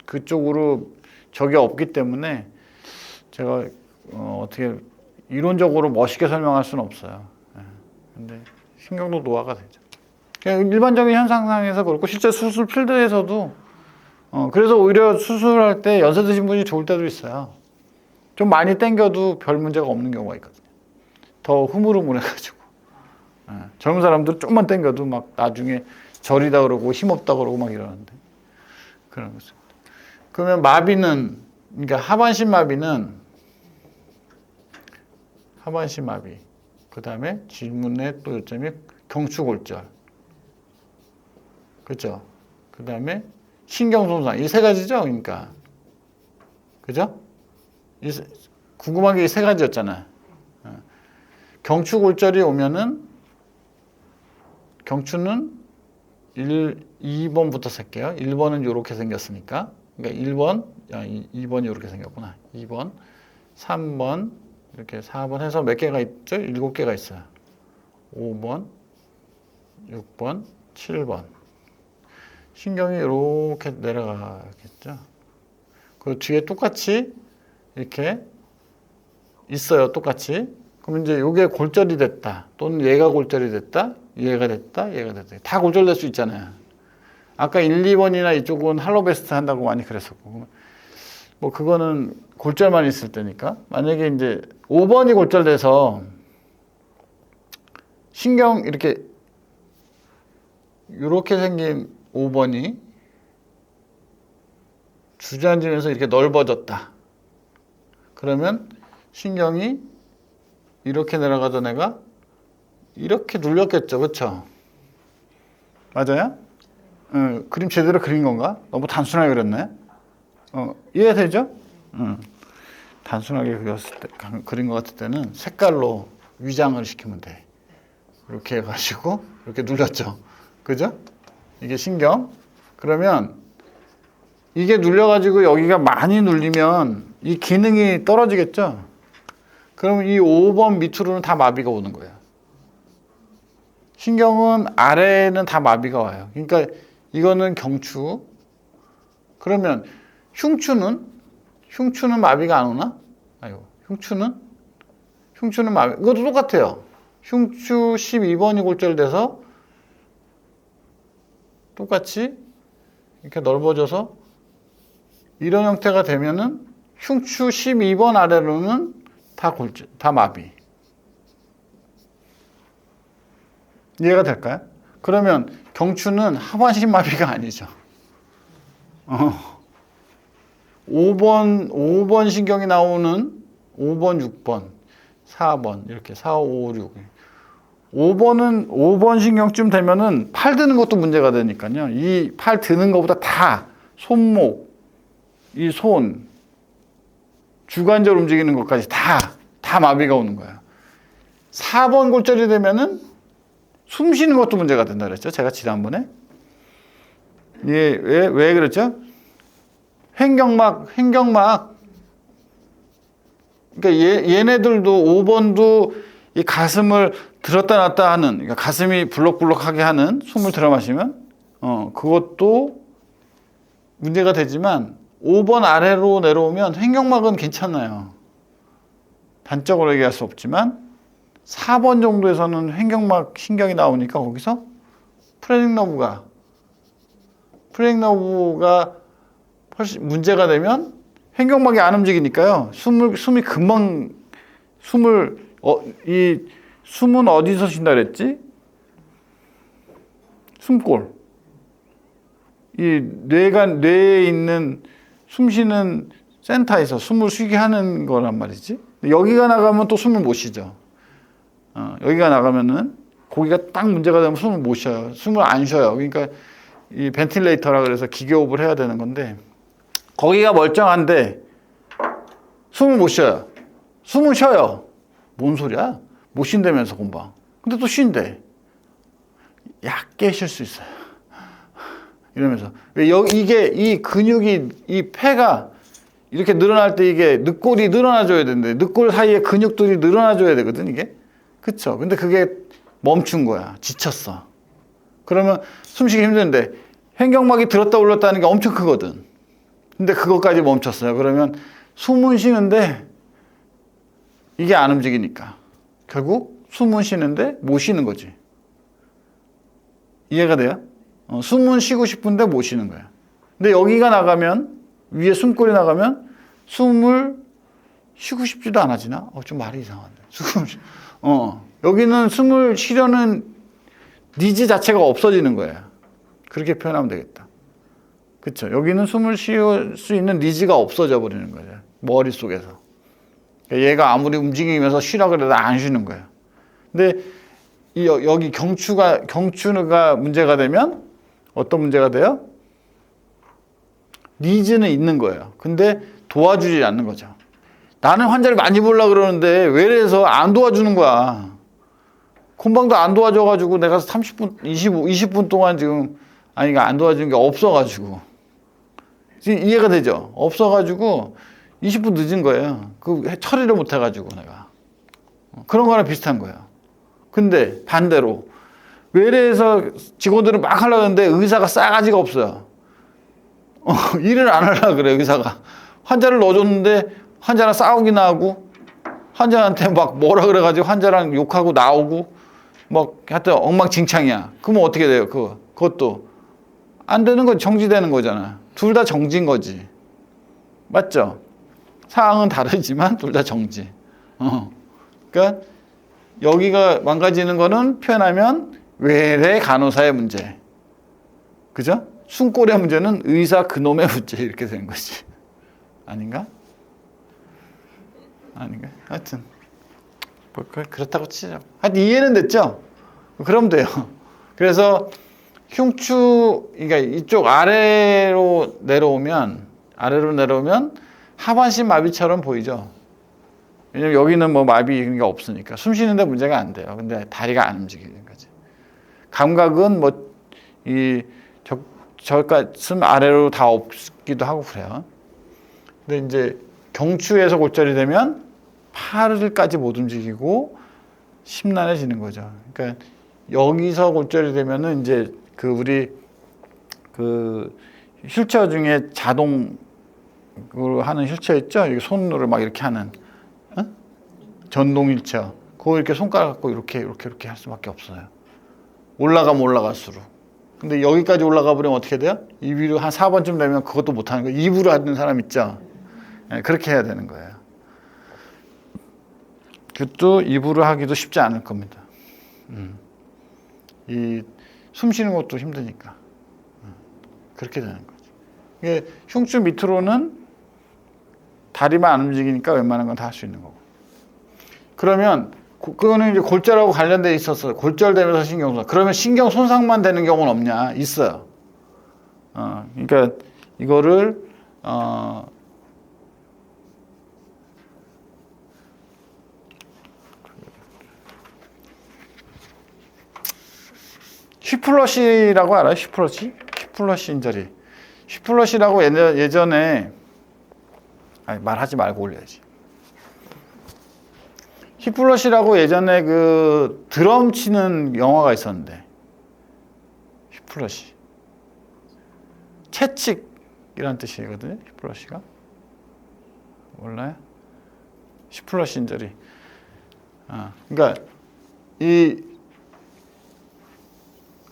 [SPEAKER 1] 그쪽으로 적이 없기 때문에 제가 어떻게 이론적으로 멋있게 설명할 수는 없어요. 근데 신경도 노화가 되죠. 그냥 일반적인 현상상에서 그렇고 실제 수술 필드에서도 그래서 오히려 수술할 때 연세 드신 분이 좋을 때도 있어요. 좀 많이 당겨도 별 문제가 없는 경우가 있거든요. 더 흐물흐물해가지고 젊은 사람들은 좀만 당겨도 막 나중에 저리다 그러고 힘없다 그러고 막 이러는데 그런 거죠. 그러면 마비는 그러니까 하반신 마비 그 다음에 질문의 또 요점이 경추골절 그죠? 그 다음에 신경손상 이 3가지죠? 그러니까 그죠? 궁금한 게 이 3가지였잖아. 경추골절이 오면은 경추는 2번부터 쓸게요. 1번은 이렇게 생겼으니까 그러니까 2번이 이렇게 생겼구나. 2번, 3번, 이렇게 4번 해서 몇 개가 있죠? 7개가 있어요. 5번, 6번, 7번. 신경이 이렇게 내려가겠죠. 그 뒤에 똑같이 이렇게 있어요. 똑같이. 그럼 이제 이게 골절이 됐다. 또는 얘가 골절이 됐다. 얘가 됐다. 다 골절될 수 있잖아요. 아까 1, 2번이나 이쪽은 할로베스트 한다고 많이 그랬었고. 뭐 그거는 골절만 있을 때니까. 만약에 이제 5번이 골절돼서 신경 이렇게 생긴 5번이 주저앉으면서 이렇게 넓어졌다. 그러면 신경이 이렇게 내려가던 애가 이렇게 눌렸겠죠. 그렇죠? 맞아요? 그림 제대로 그린 건가? 너무 단순하게 그렸네. 이해되죠? 단순하게 그린 것 같을 때는 색깔로 위장을 시키면 돼. 이렇게 해가지고 이렇게 눌렸죠. 그죠? 이게 신경. 그러면 이게 눌려가지고 여기가 많이 눌리면 이 기능이 떨어지겠죠. 그러면 이 5번 밑으로는 다 마비가 오는 거예요. 신경은 아래는 다 마비가 와요. 그러니까 이거는 경추. 그러면 흉추는 마비가 안 오나? 아이고, 흉추는 마비. 이것도 똑같아요. 흉추 12번이 골절돼서 똑같이 이렇게 넓어져서 이런 형태가 되면은 흉추 12번 아래로는 다 마비. 이해가 될까요? 그러면 경추는 하반신 마비가 아니죠. 5번 신경이 나오는 5번, 6번, 4번, 이렇게 4, 5, 6. 5번 신경쯤 되면은 팔 드는 것도 문제가 되니까요. 이 팔 드는 것보다 다 손목, 이 손, 주관절 움직이는 것까지 다 마비가 오는 거예요. 4번 골절이 되면은 숨 쉬는 것도 문제가 된다 그랬죠. 제가 지난번에. 왜 그랬죠? 횡격막. 그러니까 얘네들도 5번도 이 가슴을 들었다 놨다 하는, 그러니까 가슴이 불럭불럭하게 하는 숨을 들어 마시면, 그것도 문제가 되지만 5번 아래로 내려오면 횡격막은 괜찮아요. 단적으로 얘기할 수 없지만 4번 정도에서는 횡격막 신경이 나오니까 거기서 프레닉 너브가 훨씬 문제가 되면 횡격막이 안 움직이니까요. 숨이 금방 숨은 어디서 쉰다 그랬지? 숨골. 이 뇌에 있는 숨 쉬는 센터에서 숨을 쉬게 하는 거란 말이지. 여기가 나가면 또 숨을 못 쉬죠. 여기가 나가면은 거기가 딱 문제가 되면 숨을 못 쉬어요. 숨을 안 쉬어요. 그러니까 이 벤틸레이터라 그래서 기계호흡을 해야 되는 건데 거기가 멀쩡한데 숨을 못 쉬어요. 숨을 쉬어요. 뭔 소리야? 못 쉰다면서 금방. 근데 또 쉰대. 얕게 쉴 수 있어요. 이러면서 이게 이 근육이 이 폐가 이렇게 늘어날 때 이게 늑골이 늘어나줘야 되는데 늑골 사이에 근육들이 늘어나줘야 되거든 이게. 그쵸? 근데 그게 멈춘 거야. 지쳤어. 그러면 숨쉬기 힘든데 횡격막이 들었다 올렸다 하는 게 엄청 크거든. 근데 그것까지 멈췄어요. 그러면 숨은 쉬는데 이게 안 움직이니까 결국 숨은 쉬는데 못 쉬는 거지. 이해가 돼요? 숨은 쉬고 싶은데 못 쉬는 거야. 근데 여기가 나가면 위에 숨골이 나가면 숨을 쉬고 싶지도 않아지나? 좀 말이 이상한데. 여기는 숨을 쉬려는 니즈 자체가 없어지는 거예요. 그렇게 표현하면 되겠다. 그쵸? 여기는 숨을 쉴 수 있는 니즈가 없어져 버리는 거예요. 머릿속에서. 얘가 아무리 움직이면서 쉬라 그래도 안 쉬는 거예요. 근데 여기 경추가 문제가 되면 어떤 문제가 돼요? 니즈는 있는 거예요. 근데 도와주지 않는 거죠. 나는 환자를 많이 보려고 그러는데 외래에서 안 도와주는 거야. 금방도 안 도와줘가지고 내가 30분, 20분 동안 지금 안 도와주는 게 없어가지고. 이해가 되죠? 없어가지고 20분 늦은 거예요. 처리를 못 해가지고 내가. 그런 거랑 비슷한 거예요. 근데 반대로 외래에서 직원들은 막 하려고 하는데 의사가 싸가지가 없어요. 일을 안 하려고 그래 의사가. 환자를 넣어줬는데 환자랑 싸우기나 하고 환자한테 막 뭐라 그래가지고 환자랑 욕하고 나오고 막 하여튼 엉망진창이야. 그러면 어떻게 돼요? 그것도 안 되는 건 정지되는 거잖아. 둘 다 정지인 거지. 맞죠? 상황은 다르지만 둘 다 정지. 그러니까 여기가 망가지는 거는 표현하면 외래 간호사의 문제. 그죠? 숨골의 문제는 의사 그놈의 문제 이렇게 되는 거지. 아닌가? 하여튼 뭐 그렇다고 치죠. 하여튼 이해는 됐죠? 그럼 돼요. 그래서 흉추, 그러니까 이쪽 아래로 내려오면 하반신 마비처럼 보이죠. 왜냐면 여기는 뭐 마비 이런 게 없으니까 숨 쉬는데 문제가 안 돼요. 근데 다리가 안 움직이는 거지. 감각은 뭐 이 저가슴 아래로 다 없기도 하고 그래요. 근데 이제 경추에서 골절이 되면 팔을까지 못 움직이고 심란해지는 거죠. 그러니까 여기서 골절이 되면은 이제 그 우리 그 휠체어 중에 자동으로 하는 휠체어 있죠? 이게 손으로 막 이렇게 하는 전동 휠체어. 그거 이렇게 손가락 갖고 이렇게 할 수밖에 없어요. 올라가면 올라갈수록. 근데 여기까지 올라가 버리면 어떻게 돼요? 이 위로 한 4번쯤 되면 그것도 못 하는 거예요. 입으로 하는 사람 있죠? 네, 그렇게 해야 되는 거예요. 그것도 입으로 하기도 쉽지 않을 겁니다. 이 숨 쉬는 것도 힘드니까. 그렇게 되는 거죠. 이게 흉추 밑으로는 다리만 안 움직이니까 웬만한 건 다 할 수 있는 거고. 그러면 그거는 이제 골절하고 관련돼 있어서 골절되면서 신경손상. 그러면 신경 손상만 되는 경우는 없냐? 있어요. 그러니까 이거를 휘플러시라고 알아요? 휘플러시? 휘플러시 인저리. 휘플러시라고 예전에 말하지 말고 올려야지. 휘플러시라고 예전에 그 드럼 치는 영화가 있었는데 휘플러시 채찍이란 뜻이거든요. 휘플러시가 몰라요? 휘플러시 인저리. 그러니까 이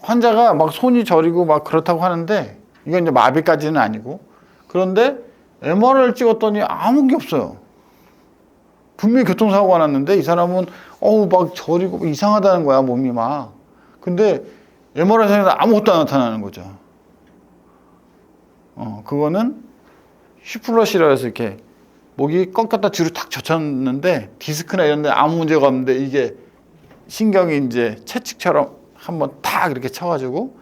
[SPEAKER 1] 환자가 막 손이 저리고 막 그렇다고 하는데 이건 이제 마비까지는 아니고 그런데 MRI를 찍었더니 아무 게 없어요. 분명히 교통사고가 났는데 이 사람은 막 저리고 이상하다는 거야 몸이 막. 근데 MRI상에서 아무것도 안 나타나는 거죠. 그거는 휘플러시라 해서 이렇게 목이 꺾였다 뒤로 탁 젖혔는데 디스크나 이런 데 아무 문제가 없는데 이게 신경이 이제 채찍처럼 한번 탁 이렇게 쳐가지고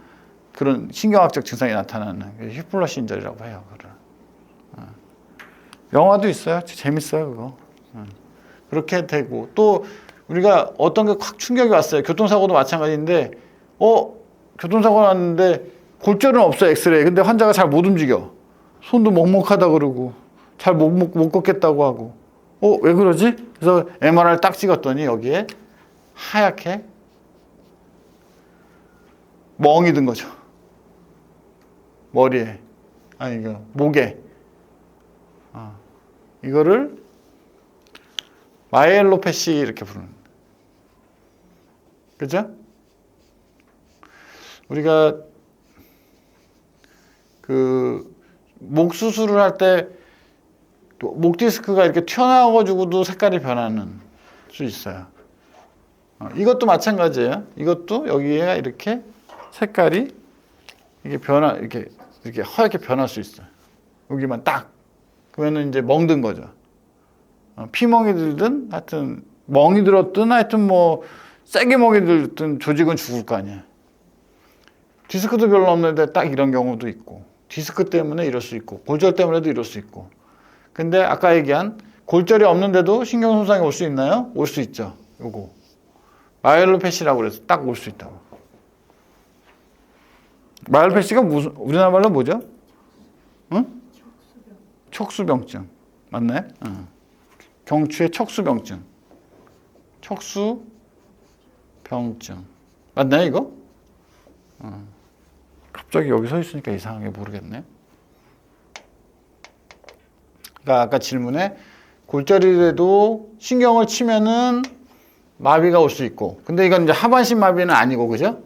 [SPEAKER 1] 그런 신경학적 증상이 나타나는 휘플러시 인절이라고 해요. 그걸. 영화도 있어요. 재밌어요 그거. 그렇게 되고 또 우리가 어떤 게 확 충격이 왔어요. 교통사고도 마찬가지인데 교통사고 났는데 골절은 없어요. 엑스레이. 근데 환자가 잘 못 움직여. 손도 먹먹하다 그러고 잘 못 걷겠다고 하고 왜 그러지? 그래서 MRI를 딱 찍었더니 여기에 하얗게 멍이 든 거죠. 머리에 목에 이거를 마이엘로패시 이렇게 부르는. 그죠? 우리가 그 목 수술을 할 때 목 디스크가 이렇게 튀어나와가지고도 색깔이 변하는 수 있어요. 이것도 마찬가지예요. 이것도 여기에 이렇게 색깔이 이렇게 하얗게 변할 수 있어요. 여기만 딱. 그러면은 이제 멍든 거죠. 피멍이 들든 하여튼 멍이 들었든 하여튼 뭐 세게 멍이 들든 조직은 죽을 거 아니야. 디스크도 별로 없는데 딱 이런 경우도 있고 디스크 때문에 이럴 수 있고 골절 때문에도 이럴 수 있고. 근데 아까 얘기한 골절이 없는데도 신경손상이 올 수 있나요? 올 수 있죠. 요거 마이엘로패시라고 그래서 딱 올 수 있다고. 마이엘로패시가 무슨 우리나라 말로 뭐죠? 응? 척수병증 맞나요? 경추의 척수병증. 척수병증 맞나요 이거? 갑자기 여기 서 있으니까 이상하게 모르겠네. 그러니까 아까 질문에 골절이 돼도 신경을 치면은 마비가 올 수 있고, 근데 이건 이제 하반신 마비는 아니고, 그죠?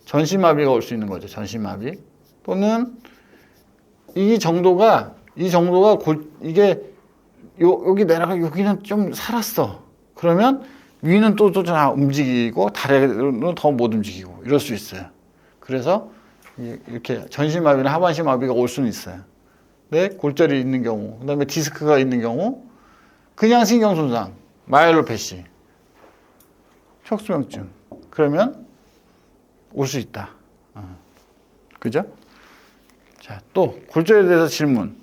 [SPEAKER 1] 전신 마비가 올 수 있는 거죠. 전신 마비. 또는 이 정도가 이게 여기 내려가 여기는 좀 살았어. 그러면 위는 또 잘 움직이고 다리는 더 못 움직이고 이럴 수 있어요. 그래서 이렇게 전신 마비나 하반신 마비가 올 수는 있어요. 네, 골절이 있는 경우, 그다음에 디스크가 있는 경우, 그냥 신경 손상, 마이엘로패시, 척수병증. 그러면 올 수 있다. 그죠? 자, 또 골절에 대해서 질문.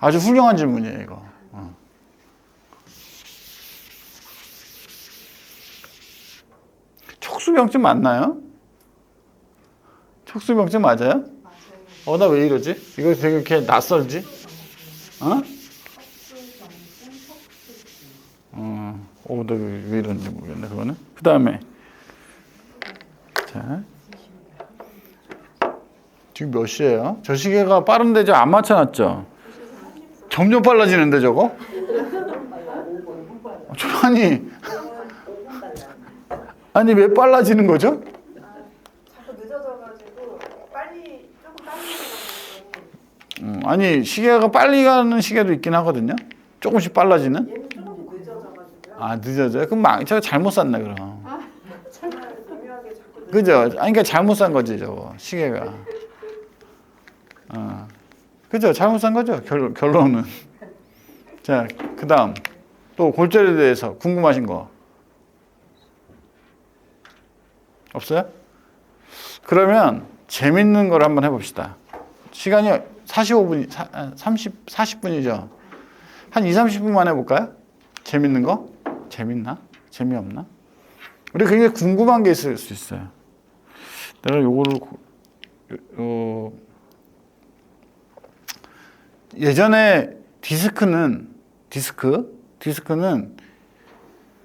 [SPEAKER 1] 아주 훌륭한 질문이에요, 이거. 척수병증 맞나요? 척수병증 맞아요? 나 왜 이러지? 이거 되게 이렇게 낯설지? 어? 나 왜 이러는지 모르겠네, 그거는. 그 다음에. 자. 지금 몇 시예요? 저 시계가 빠른데 저 안 맞춰놨죠? 점점 빨라지는데 저거? 아니 왜 빨라지는 거죠?
[SPEAKER 3] 자꾸 늦어져가지고 조금 빨리
[SPEAKER 1] 아니 시계가 빨리 가는 시계도 있긴 하거든요. 조금씩 빨라지는?
[SPEAKER 3] 얘는 조금 늦어져가지고요.
[SPEAKER 1] 아 늦어져요? 그럼 제가 잘못 샀네 그럼.
[SPEAKER 3] 정말 미묘하게 자꾸
[SPEAKER 1] 그죠? 아니 그러니까 잘못 산 거지 저거 시계가. 그죠? 잘못 산 거죠 결론은. 자 그다음 또 골절에 대해서 궁금하신 거 없어요? 그러면 재밌는 걸 한번 해봅시다. 시간이 45분이 40분이죠. 한 2, 30분만 해볼까요? 재밌는 거? 재밌나? 재미없나? 우리 굉장히 궁금한 게 있을 수 있어요. 내가 요거를 예전에 디스크는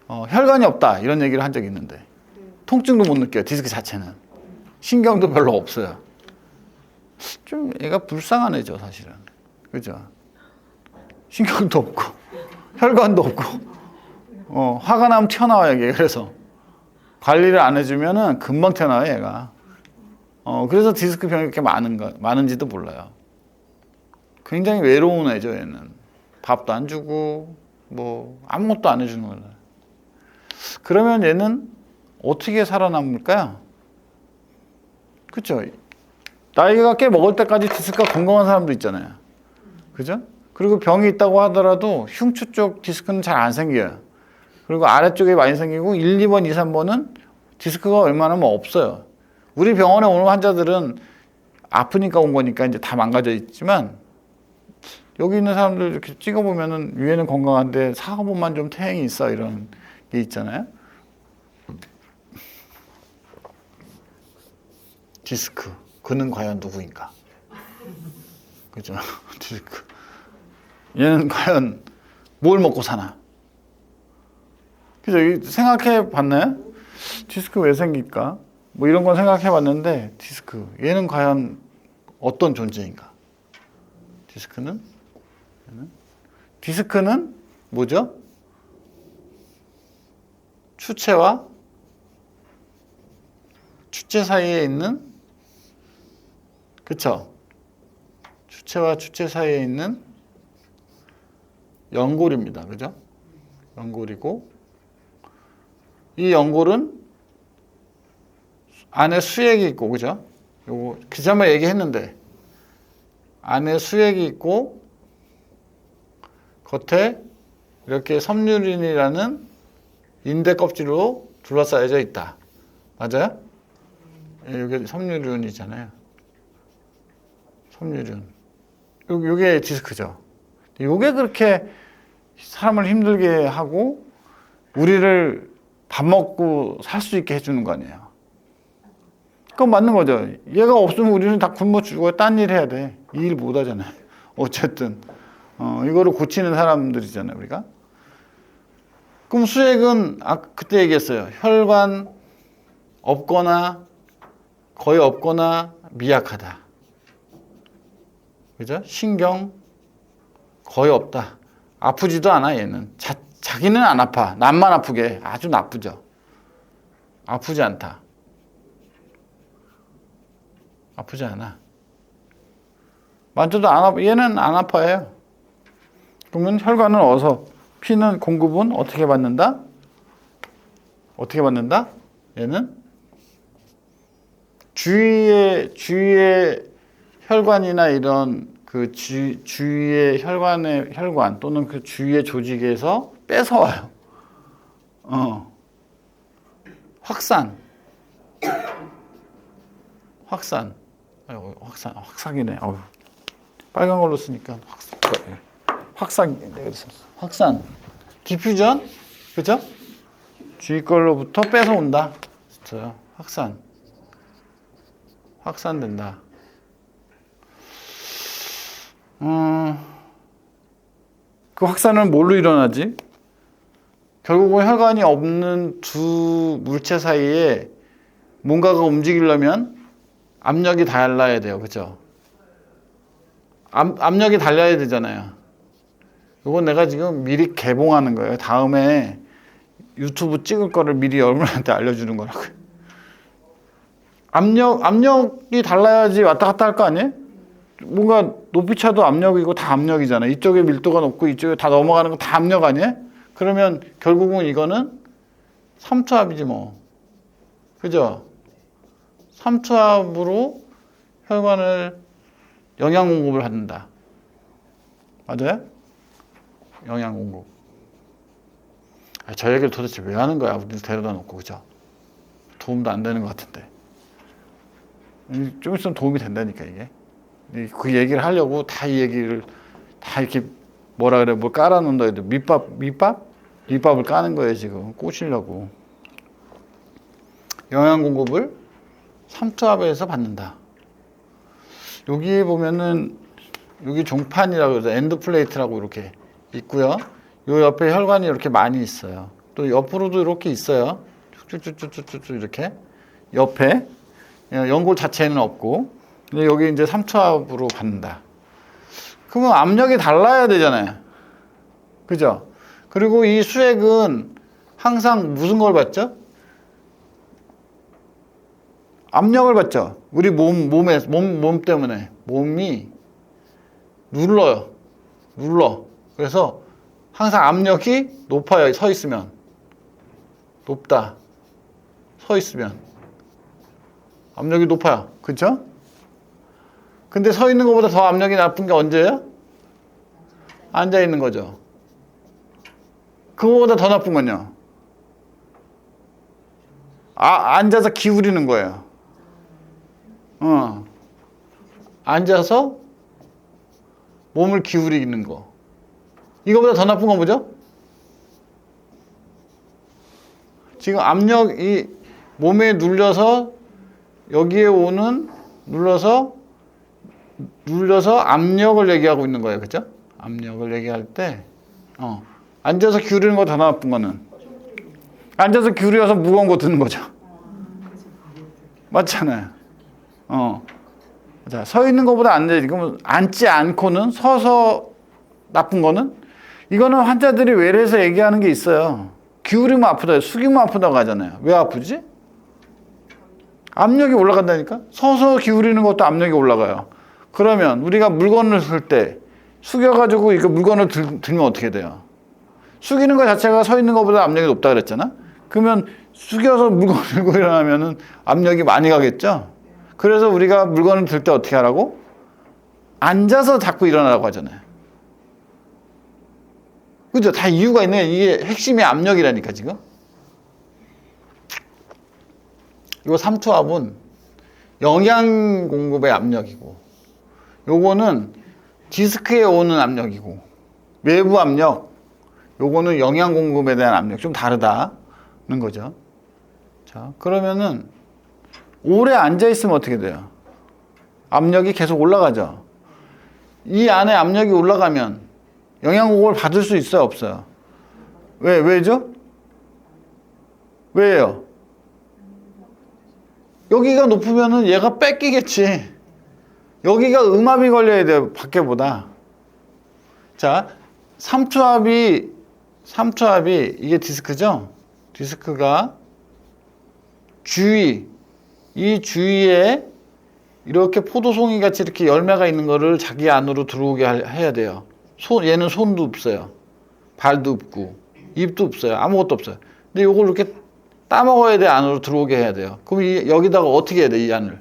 [SPEAKER 1] 혈관이 없다 이런 얘기를 한 적이 있는데 통증도 못 느껴요. 디스크 자체는 신경도 별로 없어요. 좀 얘가 불쌍한 애죠 사실은. 그죠? 신경도 없고 혈관도 없고 화가 나면 튀어나와요 이게. 그래서 관리를 안 해주면은 금방 튀어나와요 얘가. 그래서 디스크 병이 이렇게 많은지도 몰라요. 굉장히 외로운 애죠 얘는. 밥도 안 주고 뭐 아무것도 안 해주는 거예요. 그러면 얘는 어떻게 살아남을까요? 그렇죠? 나이가 꽤 먹을 때까지 디스크가 건강한 사람도 있잖아요. 그죠? 그리고 병이 있다고 하더라도 흉추 쪽 디스크는 잘 안 생겨요. 그리고 아래쪽에 많이 생기고 1, 2번, 2, 3번은 디스크가 웬만하면 없어요. 우리 병원에 오는 환자들은 아프니까 온 거니까 이제 다 망가져 있지만 여기 있는 사람들 이렇게 찍어보면은 위에는 건강한데 4, 5번만 좀 태행이 있어 이런 게 있잖아요. 디스크. 그는 과연 누구인가? 그죠? 디스크. 얘는 과연 뭘 먹고 사나? 그죠? 생각해 봤나요? 디스크 왜 생길까? 뭐 이런 건 생각해 봤는데, 디스크. 얘는 과연 어떤 존재인가? 디스크는 뭐죠? 추체와 추체 사이에 있는, 그쵸? 추체와 추체 사이에 있는 연골입니다. 그죠? 연골이고, 이 연골은 안에 수액이 있고, 그죠? 요거, 기자만 얘기했는데, 안에 수액이 있고, 겉에 이렇게 섬유린이라는 인대 껍질로 둘러싸여져 있다. 맞아요? 이게 섬유륜이잖아요. 섬유륜. 요게 디스크죠. 요게 그렇게 사람을 힘들게 하고 우리를 밥 먹고 살 수 있게 해주는 거 아니에요. 그건 맞는 거죠. 얘가 없으면 우리는 다 굶어 죽어야 딴 일 해야 돼. 이 일 못 하잖아요. 어쨌든 이거를 고치는 사람들이잖아요, 우리가. 그럼 수액은 그때 얘기했어요. 혈관 없거나 거의 없거나 미약하다. 그죠? 신경 거의 없다. 아프지도 않아 얘는. 자기는 안 아파. 남만 아프게 해. 아주 나쁘죠. 아프지 않다. 아프지 않아. 만져도 안 아파. 얘는 안 아파요. 그러면 혈관은 어서 피는 공급은 어떻게 받는다? 어떻게 받는다? 얘는 주위의 혈관이나 이런 그 주위의 혈관 또는 그 주위의 조직에서 뺏어와요. 확산. 확산이네. 빨간 걸로 쓰니까 거예요. 확산, 확산, 디퓨전, 그죠? 주위 걸로부터 뺏어온다. 그렇죠? 확산된다. 그 확산은 뭘로 일어나지? 결국은 혈관이 없는 두 물체 사이에 뭔가가 움직이려면 압력이 달라야 돼요. 그죠? 압력이 달려야 되잖아요. 이건 내가 지금 미리 개봉하는 거예요. 다음에 유튜브 찍을 거를 미리 여러분한테 알려주는 거라고요. 압력이 달라야지 왔다 갔다 할 거 아니에요? 뭔가 높이 차도 압력이고 다 압력이잖아요. 이쪽에 밀도가 높고 이쪽에 다 넘어가는 거 다 압력 아니에요? 그러면 결국은 이거는 삼투압이지 뭐. 그죠? 삼투압으로 혈관을 영양 공급을 한다. 맞아요? 영양 공급. 저 얘기를 도대체 왜 하는 거야? 우리 데려다 놓고, 그죠? 도움도 안 되는 것 같은데. 좀 있으면 도움이 된다니까, 이게. 그 얘기를 하려고 다 이 얘기를 다 이렇게 뭐라 그래, 뭘 깔아놓는다 해도 밑밥을 까는 거예요, 지금. 꼬시려고. 영양 공급을 삼투압에서 받는다. 여기에 보면은, 여기 종판이라고 해서 엔드 플레이트라고 이렇게 있고요. 요 옆에 혈관이 이렇게 많이 있어요. 또 옆으로도 이렇게 있어요. 쭉쭉쭉쭉쭉 이렇게. 옆에. 연골 자체에는 없고. 근데 여기 이제 삼투압으로 받는다. 그러면 압력이 달라야 되잖아요. 그죠? 그리고 이 수액은 항상 무슨 걸 받죠? 압력을 받죠. 우리 몸 때문에. 몸이 눌러. 그래서 항상 압력이 높아요. 서 있으면. 높다. 서 있으면. 압력이 높아요. 그렇죠? 근데 서 있는 것보다 더 압력이 나쁜 게 언제예요? 앉아 있는 거죠. 그거보다 더 나쁜 건요. 앉아서 기울이는 거예요. 앉아서 몸을 기울이는 거. 이거보다 더 나쁜 건 뭐죠? 지금 압력이 몸에 눌려서 여기에 오는 눌려서 압력을 얘기하고 있는 거예요. 그죠? 압력을 얘기할 때 앉아서 기울이는 거 더 나쁜 거는 앉아서 기울여서 무거운 거 드는 거죠. 맞잖아요. 자, 서 있는 것보다 안 되지. 그러면 앉지 않고는 서서 나쁜 거는 이거는 환자들이 외래에서 얘기하는 게 있어요. 기울이면 아프다, 숙이면 아프다고 하잖아요. 왜 아프지? 압력이 올라간다니까? 서서 기울이는 것도 압력이 올라가요. 그러면 우리가 물건을 들 때 숙여가지고 이거 물건을 들면 어떻게 돼요? 숙이는 것 자체가 서 있는 것보다 압력이 높다 그랬잖아? 그러면 숙여서 물건을 들고 일어나면은 압력이 많이 가겠죠? 그래서 우리가 물건을 들 때 어떻게 하라고? 앉아서 자꾸 일어나라고 하잖아요. 그죠? 다 이유가 있네. 이게 핵심이 압력이라니까, 지금. 요 삼투압은 영양 공급의 압력이고, 요거는 디스크에 오는 압력이고, 외부 압력, 요거는 영양 공급에 대한 압력, 좀 다르다는 거죠. 자, 그러면은, 오래 앉아있으면 어떻게 돼요? 압력이 계속 올라가죠. 이 안에 압력이 올라가면 영양 공급을 받을 수 있어요, 없어요? 왜죠? 왜요? 여기가 높으면은 얘가 뺏기겠지. 여기가 음압이 걸려야 돼요, 밖에보다. 자, 삼투압이 이게 디스크죠? 디스크가 이 주위에 이렇게 포도송이 같이 이렇게 열매가 있는 거를 자기 안으로 들어오게 해야 돼요. 얘는 손도 없어요. 발도 없고, 입도 없어요. 아무것도 없어요. 근데 이걸 이렇게 따먹어야 돼, 안으로 들어오게 해야 돼요. 그럼 여기다가 어떻게 해야 돼, 이 안을?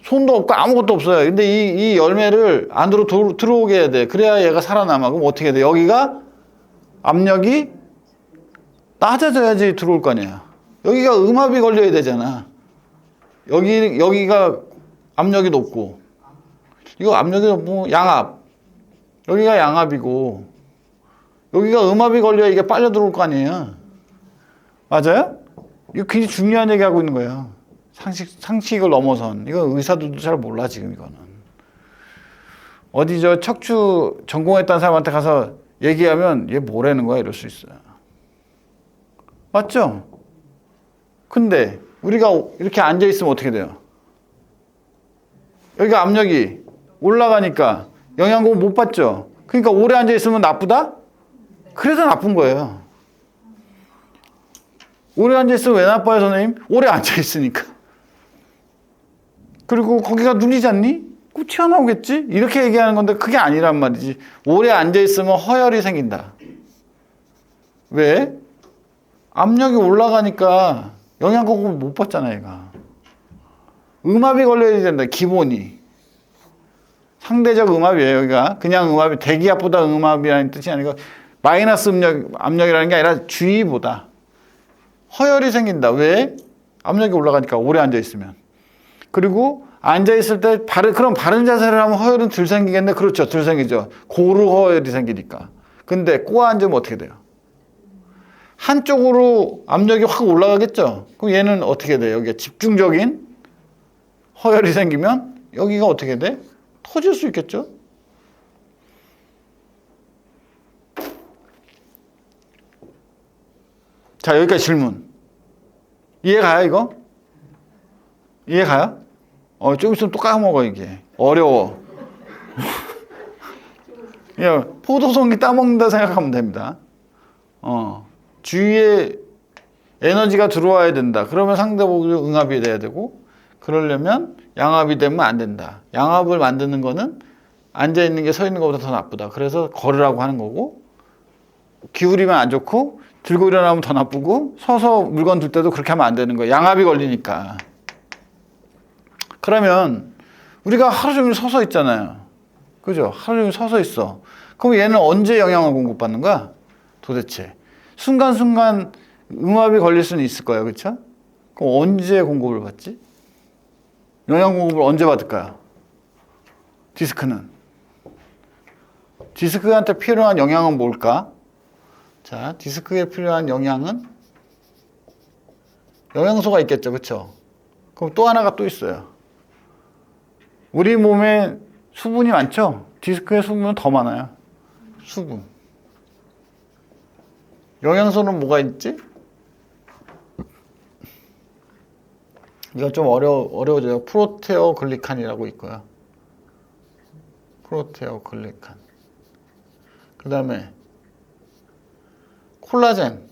[SPEAKER 1] 손도 없고 아무것도 없어요. 근데 이 열매를 안으로 들어오게 해야 돼. 그래야 얘가 살아남아. 그럼 어떻게 해야 돼? 여기가 압력이 낮아져야지 들어올 거 아니에요. 여기가 음압이 걸려야 되잖아. 여기가 압력이 높고, 이거 압력이 높고, 양압. 여기가 양압이고 여기가 음압이 걸려야 이게 빨려 들어올 거 아니에요. 맞아요? 이거 굉장히 중요한 얘기하고 있는 거예요. 상식을 넘어선. 이거 의사들도 잘 몰라 지금 이거는. 어디 저 척추 전공했다는 사람한테 가서 얘기하면 얘 뭐라는 거야 이럴 수 있어요. 맞죠? 근데 우리가 이렇게 앉아 있으면 어떻게 돼요? 여기가 압력이 올라가니까 영양공을 못 받죠. 그러니까 오래 앉아 있으면 나쁘다? 그래서 나쁜 거예요. 오래 앉아 있으면 왜 나빠요, 선생님? 오래 앉아 있으니까. 그리고 거기가 눌리지 않니? 꼭 튀어나오겠지? 이렇게 얘기하는 건데 그게 아니란 말이지. 오래 앉아 있으면 허열이 생긴다. 왜? 압력이 올라가니까 영양공급을 못 받잖아, 얘가. 음압이 걸려야 된다, 기본이. 상대적 음압이에요, 여기가. 그냥 음압이, 대기압보다 음압이라는 뜻이 아니고, 마이너스 압력이라는 게 아니라 주의보다. 허열이 생긴다. 왜? 압력이 올라가니까, 오래 앉아있으면. 그리고, 앉아있을 때, 그럼 바른 자세를 하면 허열은 덜 생기겠네? 그렇죠, 덜 생기죠. 고루 허열이 생기니까. 근데, 꼬아 앉으면 어떻게 돼요? 한쪽으로 압력이 확 올라가겠죠? 그럼 얘는 어떻게 돼? 여기가 집중적인 허열이 생기면 여기가 어떻게 돼? 터질 수 있겠죠? 자, 여기까지 질문. 이해가요, 이거? 이해가요? 좀 있으면 또 까먹어, 이게. 어려워. 그냥 포도송이 따먹는다 생각하면 됩니다. 주위에 에너지가 들어와야 된다. 그러면 상대적으로 응압이 돼야 되고, 그러려면 양압이 되면 안 된다. 양압을 만드는 거는 앉아있는 게 서 있는 것보다 더 나쁘다. 그래서 걸으라고 하는 거고, 기울이면 안 좋고, 들고 일어나면 더 나쁘고, 서서 물건 들 때도 그렇게 하면 안 되는 거예요. 양압이 걸리니까. 그러면 우리가 하루 종일 서서 있잖아요. 그죠? 하루 종일 서서 있어. 그럼 얘는 언제 영향을 공급받는 거야? 도대체. 순간순간 음압이 걸릴 수는 있을 거예요. 그렇죠? 그럼 언제 공급을 받지? 영양 공급을 언제 받을까요? 디스크는. 디스크한테 필요한 영양은 뭘까? 자, 디스크에 필요한 영양은 영양소가 있겠죠. 그렇죠? 그럼 또 하나가 또 있어요. 우리 몸에 수분이 많죠? 디스크에 수분은 더 많아요. 수분. 영양소는 뭐가 있지? 이거 좀 어려워져요. 프로테오 글리칸이라고 있고요. 프로테오 글리칸. 그 다음에 콜라겐.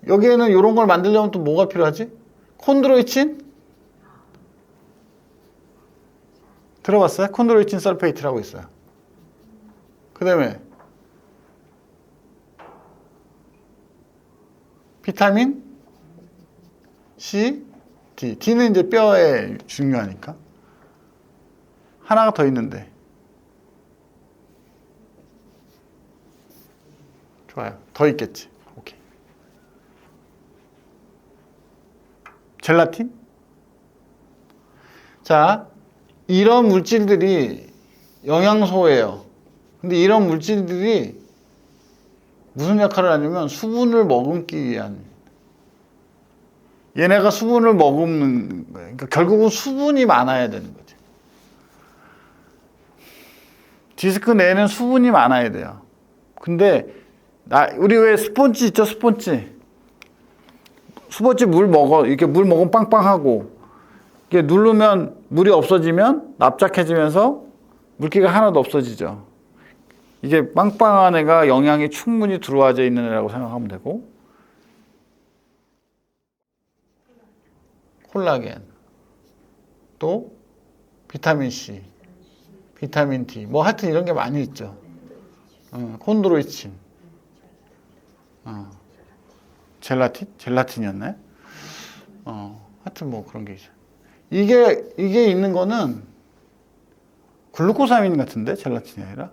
[SPEAKER 1] 여기에는 이런 걸 만들려면 또 뭐가 필요하지? 콘드로이친? 들어봤어요? 콘드로이친 설페이트라고 있어요. 그 다음에 비타민 C, D. D는 이제 뼈에 중요하니까. 하나가 더 있는데. 좋아요. 더 있겠지. 오케이. 젤라틴? 자, 이런 물질들이 영양소예요. 근데 이런 물질들이 무슨 역할을 하냐면 수분을 머금기 위한. 얘네가 수분을 머금는 거예요. 그러니까 결국은 수분이 많아야 되는 거죠. 디스크 내에는 수분이 많아야 돼요. 근데 우리 왜 스폰지 있죠? 스폰지 물 먹어. 이렇게 물 먹으면 빵빵하고 이게 누르면 물이 없어지면 납작해지면서 물기가 하나도 없어지죠. 이게 빵빵한 애가 영양이 충분히 들어와져 있는 애라고 생각하면 되고, 콜라겐, 또 비타민 C, 비타민 D, 뭐 하여튼 이런 게 많이 있죠. 콘드로이친, 젤라틴? 젤라틴이었나요? 하여튼 뭐 그런 게 있어요. 이게 있는 거는 글루코사민 같은데? 젤라틴이 아니라?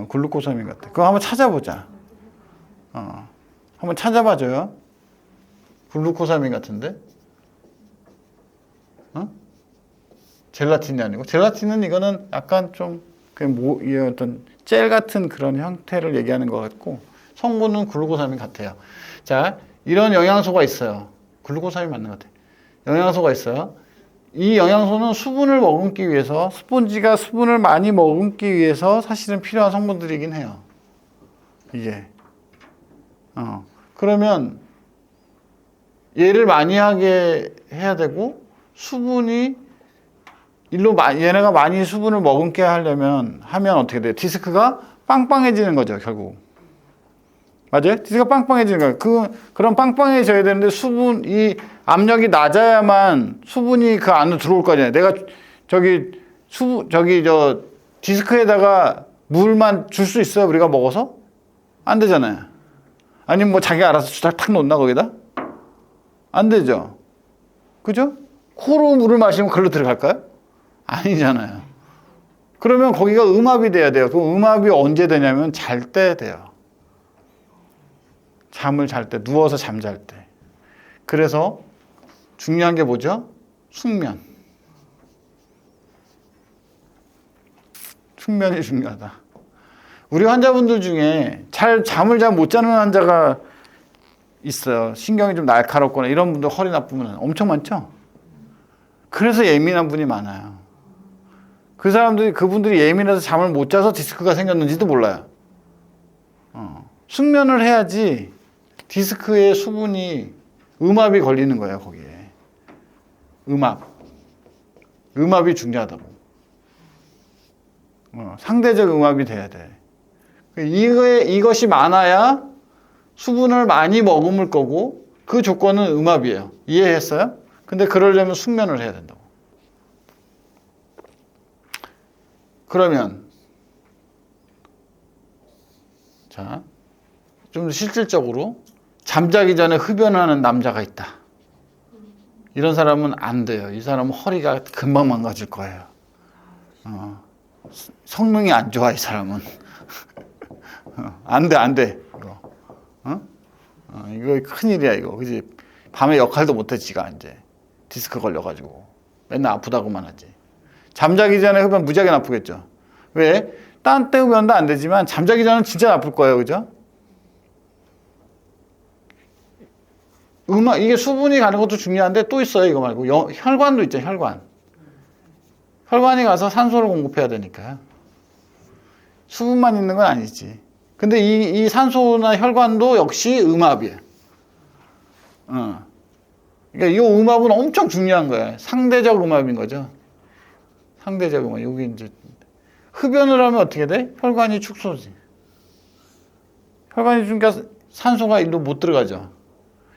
[SPEAKER 1] 글루코사민 같아. 그거 한번 찾아보자. 한번 찾아봐줘요. 글루코사민 같은데? 젤라틴이 아니고 젤라틴은 이거는 약간 좀 그냥 이 어떤 젤 같은 그런 형태를 얘기하는 것 같고 성분은 글루코사민 같아요. 자, 이런 영양소가 있어요. 글루코사민 맞는 것 같아요. 영양소가 있어요. 이 영양소는 수분을 머금기 위해서 스폰지가 수분을 많이 머금기 위해서 사실은 필요한 성분들이긴 해요. 이게 그러면 얘를 많이 하게 해야 되고 수분이 얘네가 많이 수분을 머금게 하면 어떻게 돼요? 디스크가 빵빵해지는 거죠, 결국. 맞아요? 디스크가 빵빵해지는 거예요. 그런 빵빵해져야 되는데 이 압력이 낮아야만 수분이 그 안으로 들어올 거잖아요. 내가 디스크에다가 물만 줄 수 있어요? 우리가 먹어서? 안 되잖아요. 아니면 뭐 자기가 알아서 탁 놓나 거기다? 안 되죠. 그죠? 코로 물을 마시면 글로 들어갈까요? 아니잖아요. 그러면 거기가 음압이 돼야 돼요. 그 음압이 언제 되냐면 잘 때 돼요. 잠을 잘 때, 누워서 잠잘 때. 그래서 중요한 게 뭐죠? 숙면. 숙면이 중요하다. 우리 환자분들 중에 잠을 잘 못 자는 환자가 있어요. 신경이 좀 날카롭거나 이런 분들 허리 나쁘면 엄청 많죠? 그래서 예민한 분이 많아요. 그분들이 예민해서 잠을 못 자서 디스크가 생겼는지도 몰라요. 숙면을 해야지 디스크에 수분이 음압이 걸리는 거예요, 거기에. 음압이 중요하다고. 상대적 음압이 돼야 돼. 이것이 많아야 수분을 많이 머금을 거고 그 조건은 음압이에요. 이해했어요? 근데 그러려면 숙면을 해야 된다고. 그러면 자, 좀 실질적으로 잠자기 전에 흡연하는 남자가 있다. 이런 사람은 안 돼요. 이 사람은 허리가 금방 망가질 거예요. 성능이 안 좋아, 이 사람은. 안 돼. 이거 큰일이야, 이거. 그지? 밤에 역할도 못 해, 지가 이제. 디스크 걸려가지고. 맨날 아프다고만 하지. 잠자기 전에 흡연 무지하게 나쁘겠죠. 왜? 딴 때 흡연도 안 되지만 잠자기 전은 진짜 나쁠 거예요, 그죠? 이게 수분이 가는 것도 중요한데 또 있어요, 이거 말고. 혈관도 있죠, 혈관. 혈관이 가서 산소를 공급해야 되니까요. 수분만 있는 건 아니지. 근데 이 산소나 혈관도 역시 음압이에요. 그러니까 이 음압은 엄청 중요한 거예요. 상대적 음압인 거죠. 상대적 음압. 여기 이제 흡연을 하면 어떻게 돼? 혈관이 축소지. 혈관이 그러니까 산소가 일로 못 들어가죠.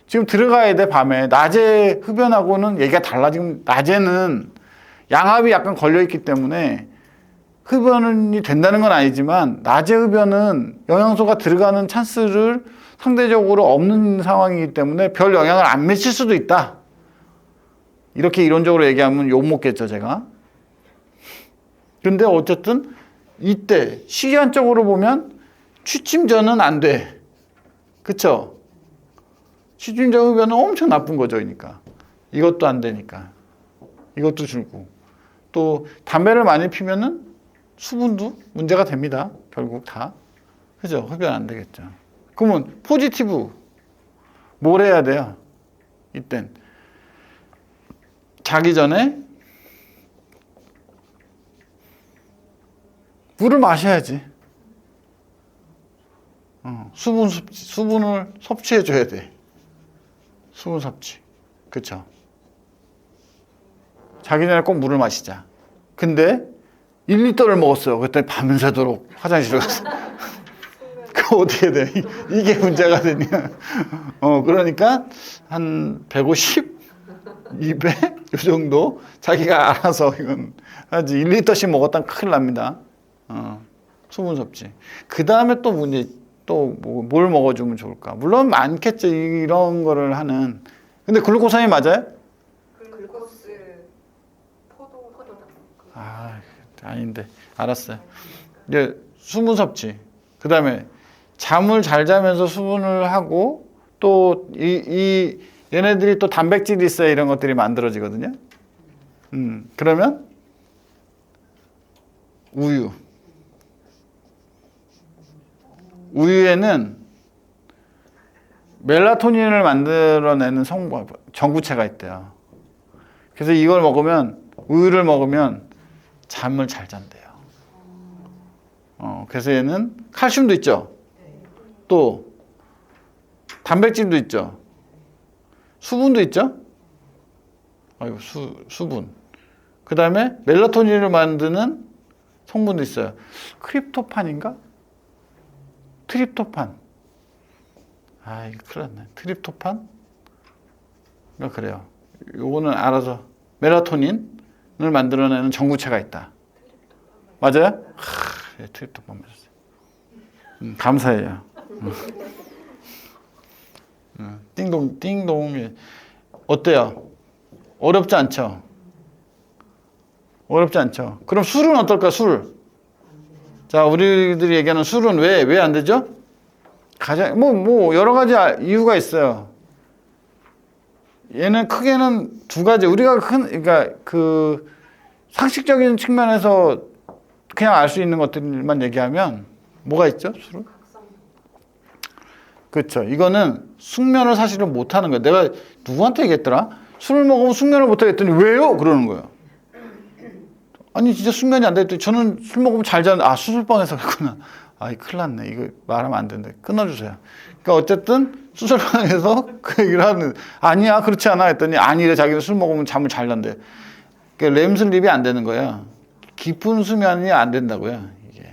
[SPEAKER 1] 지금 들어가야 돼, 밤에. 낮에 흡연하고는 얘기가 달라. 지금 낮에는 양압이 약간 걸려있기 때문에 흡연이 된다는 건 아니지만 낮에 흡연은 영양소가 들어가는 찬스를 상대적으로 없는 상황이기 때문에 별 영향을 안 미칠 수도 있다. 이렇게 이론적으로 얘기하면 욕먹겠죠, 제가. 근데 어쨌든 이때 시간적으로 보면 취침 전은 안 돼. 그쵸? 취침 전 흡연은 엄청 나쁜 거죠, 그러니까. 이것도 안 되니까. 이것도 줄고. 또 담배를 많이 피면은 수분도 문제가 됩니다. 결국 다. 그죠? 흡연 안 되겠죠. 그러면 포지티브 뭘 해야 돼요? 이땐 자기 전에 물을 마셔야지. 수분을 섭취해 줘야 돼. 수분 섭취. 그쵸? 자기 전에 꼭 물을 마시자. 근데 1리터를 먹었어요. 그랬더니 밤새도록 화장실을 갔어. 그 어떻게 돼? 이게 문제가 되냐? 그러니까 한 150, 200, 이 정도 자기가 알아서 이건 하지. 1리터씩 먹었다면 큰일 납니다. 수분 섭취. 그 다음에 또 문제, 뭘 먹어주면 좋을까? 물론 많겠죠. 이런 거를 하는. 근데 글루코산이 맞아요?
[SPEAKER 3] 글루코스 포도당.
[SPEAKER 1] 아닌데. 알았어요. 이제 수분 섭취. 그 다음에 잠을 잘 자면서 수분을 하고 또 얘네들이 또 단백질이 있어야 이런 것들이 만들어지거든요. 그러면 우유. 우유에는 멜라토닌을 만들어내는 전구체가 있대요. 그래서 이걸 먹으면, 우유를 먹으면 잠을 잘 잔대요. 그래서 얘는 칼슘도 있죠. 또 단백질도 있죠. 수분도 있죠. 아이고, 수분. 그 다음에 멜라토닌을 만드는 성분도 있어요. 크립토판인가? 트립토판. 아, 이거 큰일 났네. 트립토판? 그래요. 요거는 알아서 멜라토닌을 만들어내는 전구체가 있다. 맞아요? 예, 트립토판 맞았어요. 감사해요. 띵동, 띵동. 어때요? 어렵지 않죠? 어렵지 않죠? 그럼 술은 어떨까, 술? 자, 우리들이 얘기하는 술은 왜 안 되죠? 여러 가지 이유가 있어요. 얘는 크게는 두 가지. 우리가 그러니까 그 상식적인 측면에서 그냥 알 수 있는 것들만 얘기하면 뭐가 있죠, 술은? 그렇죠. 이거는 숙면을 사실은 못 하는 거예요. 내가 누구한테 얘기했더라? 술을 먹으면 숙면을 못 하겠더니 왜요? 그러는 거예요. 아니 진짜 숙면이 안 되겠더니 저는 술 먹으면 잘 자는데 수술방에서 그랬구나. 아이 큰일 났네. 이거 말하면 안 되는데 끊어주세요. 그러니까 어쨌든 수술방에서 그 얘기를 하는 아니야 그렇지 않아 했더니 아니래 자기는 술 먹으면 잠을 잘 잔대. 그러니까 렘슬립이 안 되는 거예요. 깊은 수면이 안 된다고요. 이게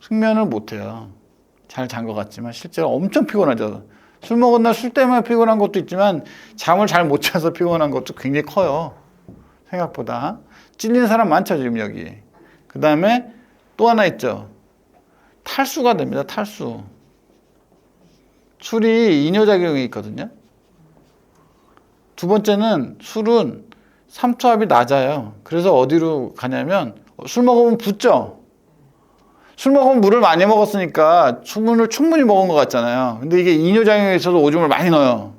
[SPEAKER 1] 숙면을 못 해요. 잘 잔 것 같지만 실제로 엄청 피곤하죠. 술 먹은 날 술 때문에 피곤한 것도 있지만 잠을 잘 못 자서 피곤한 것도 굉장히 커요. 생각보다. 찔리는 사람 많죠, 지금 여기. 그 다음에 또 하나 있죠. 탈수가 됩니다, 탈수. 술이 이뇨작용이 있거든요. 두 번째는 술은 삼투압이 낮아요. 그래서 어디로 가냐면 술 먹으면 붓죠. 술 먹으면 물을 많이 먹었으니까 수분을 충분히 먹은 것 같잖아요. 근데 이게 이뇨작용에 있어서 오줌을 많이 넣어요.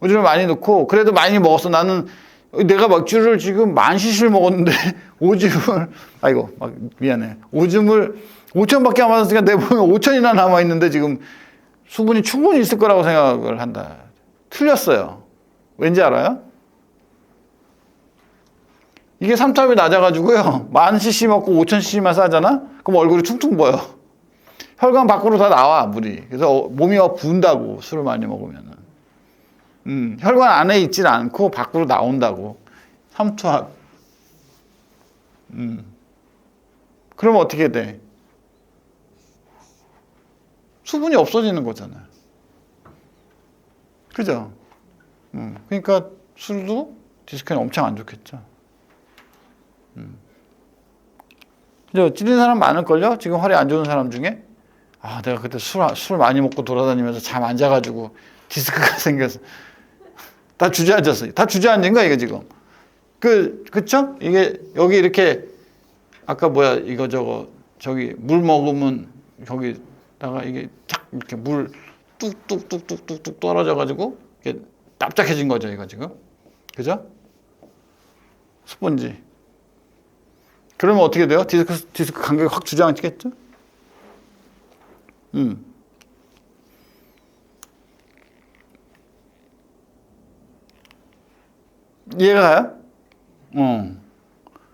[SPEAKER 1] 오줌을 많이 넣고 그래도 많이 먹었어. 나는 내가 맥주를 지금 10,000cc를 먹었는데 오줌을 미안해. 오줌을 5,000밖에 안 맞았으니까 내 몸에 5,000이나 남아있는데 지금 수분이 충분히 있을 거라고 생각을 한다. 틀렸어요. 왠지 알아요? 이게 삼투압이 낮아가지고요. 10,000cc 먹고 5,000cc만 싸잖아? 그럼 얼굴이 퉁퉁 보여. 혈관 밖으로 다 나와, 물이. 그래서 몸이 부은다고, 술을 많이 먹으면은. 혈관 안에 있질 않고 밖으로 나온다고. 삼투압. 그러면 어떻게 돼? 수분이 없어지는 거잖아요. 그죠? 그러니까 술도 디스크는 엄청 안 좋겠죠. 그죠? 찔린 사람 많을걸요? 지금 허리 안 좋은 사람 중에? 내가 그때 술 많이 먹고 돌아다니면서 잠 안 자가지고 디스크가 생겨서. 다 주저앉았어요. 다 주저앉은 거야, 이거 지금. 그쵸? 이게, 여기 이렇게, 아까 저기, 물 먹으면, 거기다가 이게 쫙, 이렇게 물 뚝뚝뚝뚝뚝뚝 떨어져가지고, 이게 납작해진 거죠, 이거 지금. 그죠? 스펀지. 그러면 어떻게 돼요? 디스크 간격이 확 주저앉겠죠? 이해가 가요?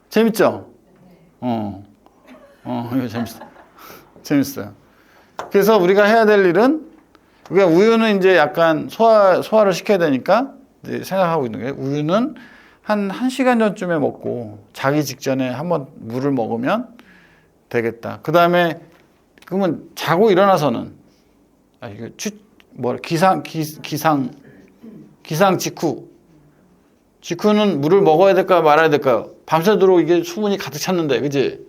[SPEAKER 1] 재밌죠? 이거 재밌어요. 그래서 우리가 해야 될 일은, 우리가 우유는 이제 약간 소화를 시켜야 되니까, 이제 생각하고 있는 게, 우유는 한 1시간 전쯤에 먹고, 자기 직전에 한번 물을 먹으면 되겠다. 그 다음에, 그러면 자고 일어나서는, 기상 직후는 물을 먹어야 될까요? 말아야 될까요? 밤새도록 이게 수분이 가득 찼는데, 그지?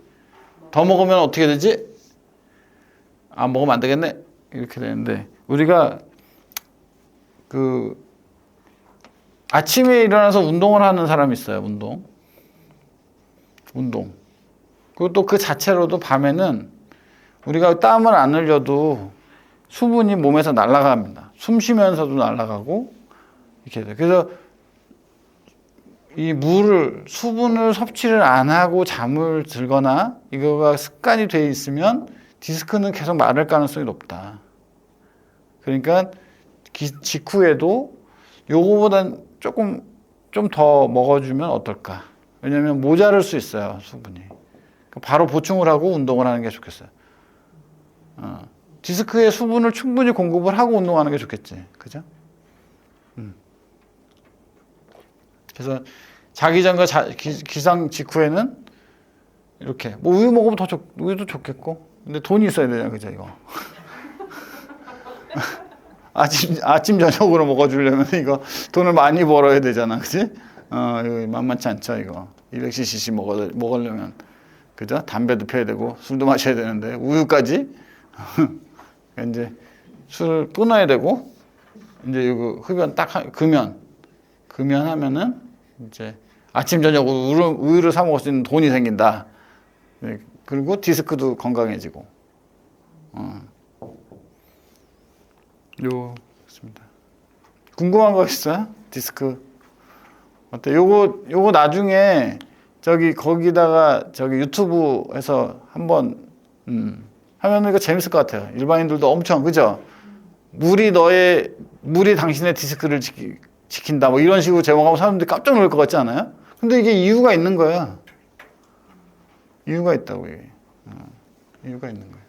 [SPEAKER 1] 더 먹으면 어떻게 되지? 먹으면 안 되겠네? 이렇게 되는데, 우리가 아침에 일어나서 운동을 하는 사람이 있어요, 운동. 그리고 또 그 자체로도 밤에는 우리가 땀을 안 흘려도 수분이 몸에서 날아갑니다. 숨 쉬면서도 날아가고, 이렇게 돼요. 그래서 이 수분을 섭취를 안 하고 잠을 들거나 이거가 습관이 돼 있으면 디스크는 계속 마를 가능성이 높다. 그러니까 직후에도 요거보단 조금 좀 더 먹어주면 어떨까? 왜냐하면 모자랄 수 있어요, 수분이. 바로 보충을 하고 운동을 하는 게 좋겠어요. 디스크에 수분을 충분히 공급을 하고 운동하는 게 좋겠지, 그죠? 그래서 자기 전과 기상 직후에는 이렇게 뭐 우유 먹으면 우유도 좋겠고, 근데 돈이 있어야 되잖아, 그죠 이거. 아침 저녁으로 먹어주려면 이거 돈을 많이 벌어야 되잖아, 그지? 이거 만만치 않죠, 이거. 200cc 먹으려면, 그죠? 담배도 피워야 되고 술도 마셔야 되는데 우유까지 이제 술을 끊어야 되고, 이제 이거 흡연 금연하면은 이제 아침 저녁 우유를 사 먹을 수 있는 돈이 생긴다. 네, 그리고 디스크도 건강해지고. 그렇습니다. 궁금한 거 있어요? 디스크 어때? 요거 나중에 거기다가 유튜브에서 한번 하면은 이거 재밌을 것 같아요. 일반인들도 엄청, 그죠? 물이 당신의 디스크를 지킨다. 뭐 이런 식으로 제목하면 사람들이 깜짝 놀랄 것 같지 않아요? 근데 이게 이유가 있는 거야. 이유가 있다고, 이게. 이유가 있는 거야.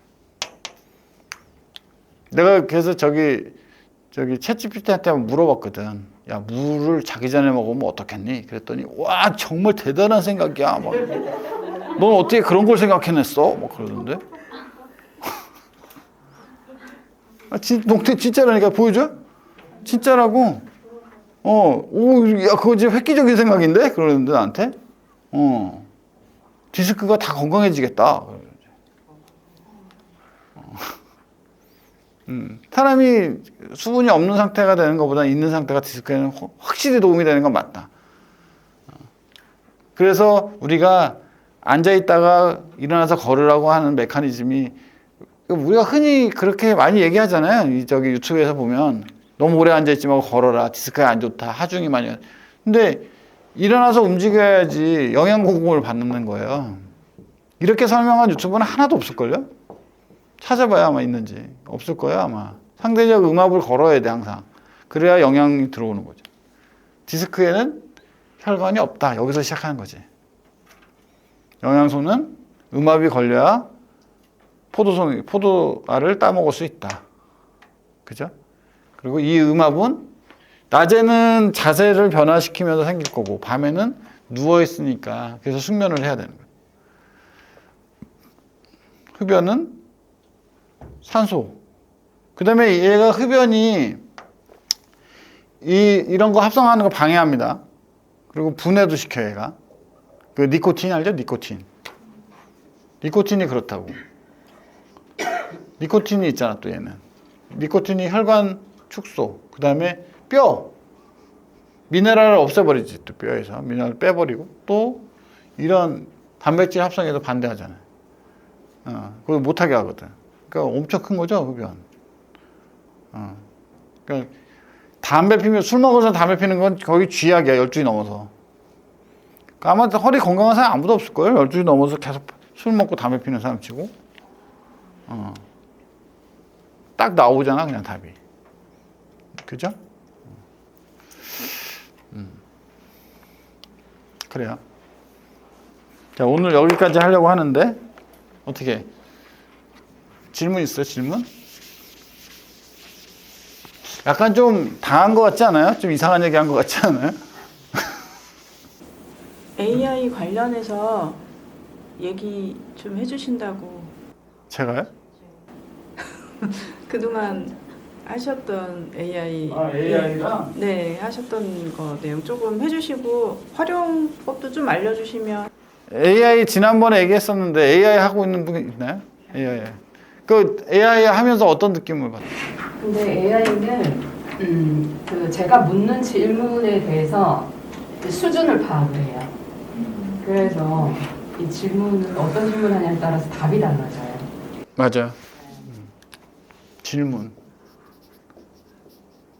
[SPEAKER 1] 내가 그래서 챗GPT한테 한번 물어봤거든. 야, 물을 자기 전에 먹으면 어떻겠니? 그랬더니, 와, 정말 대단한 생각이야. 막, 넌 어떻게 그런 걸 생각해냈어? 막 그러던데. 진짜라니까, 보여줘? 진짜라고. 야, 그거 진짜 획기적인 생각인데? 그러는데, 나한테? 디스크가 다 건강해지겠다. 사람이 수분이 없는 상태가 되는 것보다 있는 상태가 디스크에는 확실히 도움이 되는 건 맞다. 그래서 우리가 앉아있다가 일어나서 걸으라고 하는 메커니즘이, 우리가 흔히 그렇게 많이 얘기하잖아요. 유튜브에서 보면 너무 오래 앉아있지 말고 걸어라, 디스크에 안 좋다, 하중이 많이. 근데 일어나서 움직여야지 영양 공급을 받는 거예요. 이렇게 설명한 유튜브는 하나도 없을걸요? 찾아봐야 아마 있는지. 없을 거예요, 아마. 상대적 음압을 걸어야 돼, 항상. 그래야 영양이 들어오는 거죠. 디스크에는 혈관이 없다. 여기서 시작하는 거지. 영양소는 음압이 걸려야 포도알을 따먹을 수 있다. 그죠? 그리고 이 음압은 낮에는 자세를 변화시키면서 생길 거고, 밤에는 누워있으니까, 그래서 숙면을 해야 되는 거예요. 흡연은 산소. 그 다음에 얘가 흡연이 이런 거 합성하는 거 방해합니다. 그리고 분해도 시켜요, 얘가. 그 니코틴 알죠? 니코틴. 니코틴이 그렇다고. 니코틴이 있잖아, 또 얘는. 니코틴이 혈관 축소. 그 다음에 미네랄을 없애버리지, 또 뼈에서. 미네랄을 빼버리고. 또 이런 단백질 합성에도 반대하잖아요. 그걸 못하게 하거든. 그러니까 엄청 큰 거죠, 흡연. 그러니까 담배 피면, 술 먹어서 담배 피는 건 거의 쥐약이야, 12주 넘어서. 그러니까 아마 허리 건강한 사람 아무도 없을걸요? 12주 넘어서 계속 술 먹고 담배 피는 사람 치고. 딱 나오잖아, 그냥 답이. 그죠? 그래요. 자, 오늘 여기까지 하려고 하는데, 어떻게? 질문 있어요, 질문? 약간 좀 당한 것 같지 않아요? 좀 이상한 얘기 한 것 같지 않아요?
[SPEAKER 4] AI 관련해서 얘기 좀 해주신다고.
[SPEAKER 1] 제가요?
[SPEAKER 4] 그동안 하셨던 AI.
[SPEAKER 1] AI랑?
[SPEAKER 4] 네, 하셨던 거 내용 조금 해주시고 활용법도 좀 알려주시면.
[SPEAKER 1] AI 지난번에 얘기했었는데 AI 하고 있는 분이 있나요? AI. 그 AI 하면서 어떤 느낌을 받아요?
[SPEAKER 2] 근데 AI는 제가 묻는 질문에 대해서 그 수준을 파악을 해요. 그래서 이 질문을 어떤 질문하냐에 따라서 답이 달라져요.
[SPEAKER 1] 맞아요.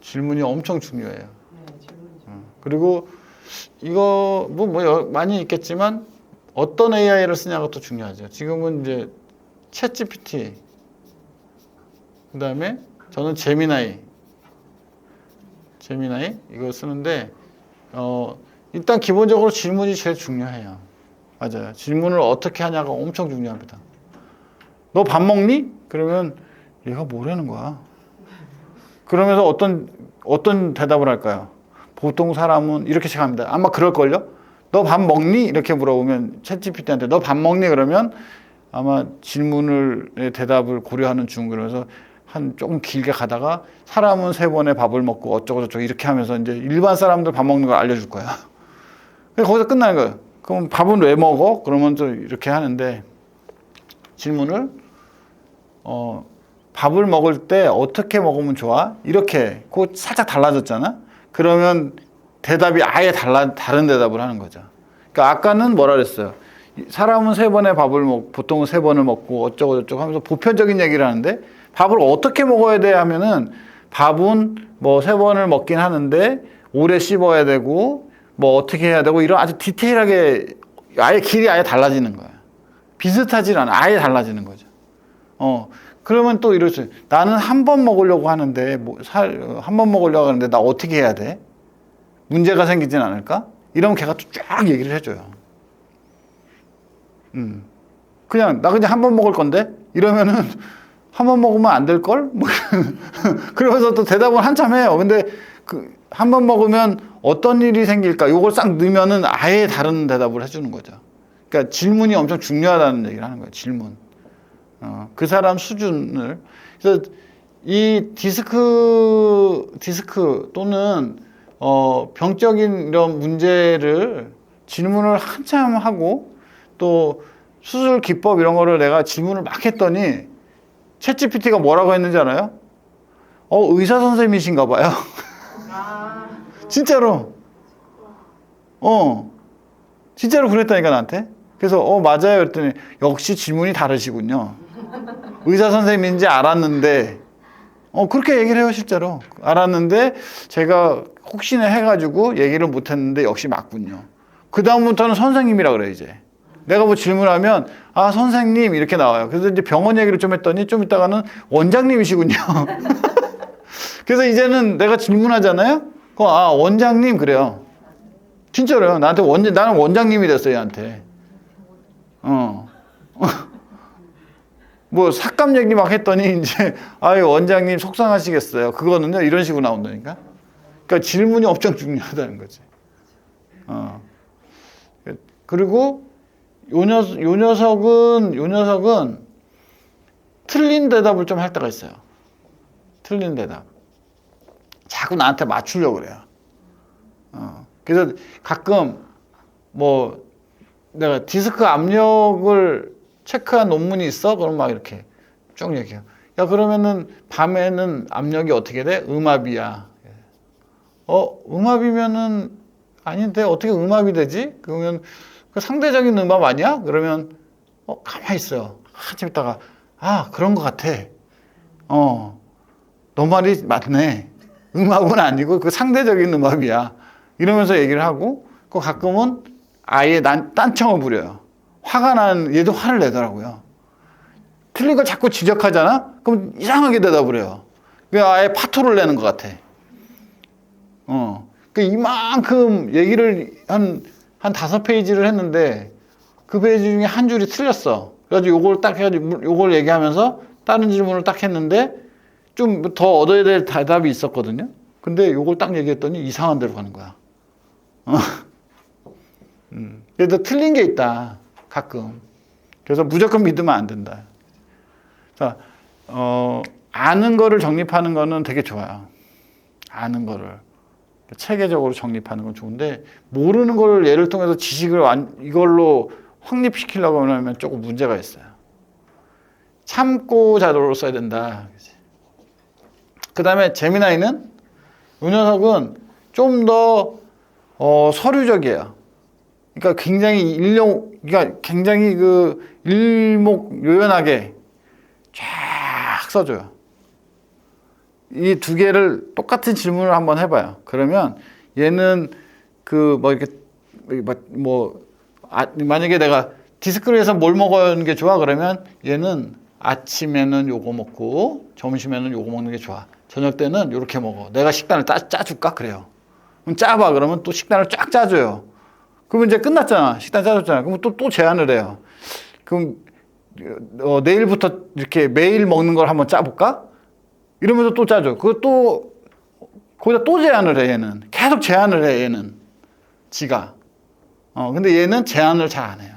[SPEAKER 1] 질문이 엄청 중요해요.
[SPEAKER 2] 네, 질문이죠.
[SPEAKER 1] 그리고 이거 많이 있겠지만 어떤 AI를 쓰냐가 또 중요하죠. 지금은 이제 챗 GPT, 그 다음에 저는 제미나이 이거 쓰는데 일단 기본적으로 질문이 제일 중요해요. 맞아요. 질문을 어떻게 하냐가 엄청 중요합니다. 너 밥 먹니? 그러면 얘가 뭐라는 거야? 그러면서 어떤 대답을 할까요? 보통 사람은 이렇게 시작합니다. 아마 그럴걸요? 너 밥 먹니? 이렇게 물어보면 챗GPT한테 너 밥 먹니? 그러면 아마 질문을 대답을 고려하는 중. 그러면서 한 조금 길게 가다가 사람은 3번의 밥을 먹고 어쩌고저쩌고 이렇게 하면서 이제 일반 사람들 밥 먹는 걸 알려줄 거야. 거기서 끝나는 거예요. 그럼 밥은 왜 먹어? 그러면 또 이렇게 하는데 질문을 밥을 먹을 때 어떻게 먹으면 좋아? 이렇게 그거 살짝 달라졌잖아. 그러면 대답이 아예 다른 대답을 하는 거죠. 그러니까 아까는 뭐라 그랬어요? 사람은 3번의 밥을 보통은 3번을 먹고 어쩌고저쩌고 하면서 보편적인 얘기를 하는데 밥을 어떻게 먹어야 돼 하면은 밥은 뭐 3번을 먹긴 하는데 오래 씹어야 되고 뭐 어떻게 해야 되고 이런 아주 디테일하게 아예 길이 아예 달라지는 거예요. 비슷하진 않아. 아예 달라지는 거죠. 그러면 또 이럴 수 있어요. 나는 한 번 먹으려고 하는데 한 번 먹으려고 하는데 나 어떻게 해야 돼? 문제가 생기진 않을까? 이러면 걔가 또 쫙 얘기를 해줘요. 그냥 나 그냥 한 번 먹을 건데 이러면은 한 번 먹으면 안 될 걸? 뭐 그러면서 또 대답을 한참 해요. 근데 한 번 먹으면 어떤 일이 생길까? 요걸 싹 넣으면은 아예 다른 대답을 해주는 거죠. 그러니까 질문이 엄청 중요하다는 얘기를 하는 거예요. 질문. 그 사람 수준을. 그래서 이 디스크 또는 병적인 이런 문제를 질문을 한참 하고 또 수술 기법 이런 거를 내가 질문을 막 했더니 챗GPT가 뭐라고 했는지 알아요? 의사 선생님이신가 봐요. 진짜로. 진짜로 그랬다니까 나한테. 그래서 맞아요 그랬더니 역시 질문이 다르시군요. 의사 선생님인지 알았는데 그렇게 얘기를 해요. 실제로 알았는데 제가 혹시나 해가지고 얘기를 못했는데 역시 맞군요. 그 다음부터는 선생님이라 그래. 이제 내가 뭐 질문하면 선생님 이렇게 나와요. 그래서 이제 병원 얘기를 좀 했더니 좀 있다가는 원장님이시군요. 그래서 이제는 내가 질문하잖아요. 원장님 그래요. 진짜로요. 나한테 나는 원장님이 됐어요. 얘한테. 뭐 삭감 얘기 막 했더니 이제 원장님 속상하시겠어요. 그거는요 이런 식으로 나온다니까. 그러니까 질문이 엄청 중요하다는 거지. 그리고 요 녀석은 틀린 대답을 좀 할 때가 있어요. 틀린 대답. 자꾸 나한테 맞추려고 그래요. 그래서 가끔 뭐 내가 디스크 압력을 체크한 논문이 있어? 그럼 막 이렇게 쭉 얘기해요. 야, 그러면은 밤에는 압력이 어떻게 돼? 음압이야. 음압이면은 아닌데 어떻게 음압이 되지? 그러면 그 상대적인 음압 아니야? 그러면 가만히 있어요. 한참 있다가 그런 것 같아. 너 말이 맞네. 음압은 아니고 그 상대적인 음압이야. 이러면서 얘기를 하고 그 가끔은 아예 딴청을 부려요. 화가 난 얘도 화를 내더라고요. 틀린 걸 자꾸 지적하잖아? 그럼 이상하게 대답을 해요. 아예 파토를 내는 것 같아. 이만큼 얘기를 한 5페이지를 했는데 그 페이지 중에 한 줄이 틀렸어. 그래가지고 요걸 딱 해가지고 요걸 얘기하면서 다른 질문을 딱 했는데 좀 더 얻어야 될 대답이 있었거든요. 근데 요걸 딱 얘기했더니 이상한 데로 가는 거야. 그래도 틀린 게 있다. 가끔. 그래서 무조건 믿으면 안 된다. 자, 아는 거를 정립하는 거는 되게 좋아요. 아는 거를. 체계적으로 정립하는 건 좋은데, 모르는 거를 예를 통해서 지식을 이걸로 확립시키려고 하면 조금 문제가 있어요. 참고 자료로 써야 된다. 그 다음에 제미나이는, 이 녀석은 좀 더 서류적이에요. 그러니까 굉장히 그 일목요연하게 쫙 써줘요. 이 두 개를 똑같은 질문을 한번 해봐요. 그러면 얘는 그 뭐 이렇게 만약에 내가 디스크를 해서 뭘 먹는 게 좋아 그러면 얘는 아침에는 요거 먹고 점심에는 요거 먹는 게 좋아. 저녁 때는 요렇게 먹어. 내가 식단을 짜줄까 그래요. 그럼 짜봐 그러면 또 식단을 쫙 짜줘요. 그러면 이제 끝났잖아. 식단 짜줬잖아. 그럼 또 제안을 해요. 그럼 내일부터 이렇게 매일 먹는 걸 한번 짜볼까? 이러면서 또 짜줘. 그거 거기다 또 제안을 해, 얘는. 계속 제안을 해, 얘는. 지가. 근데 얘는 제안을 잘 안 해요.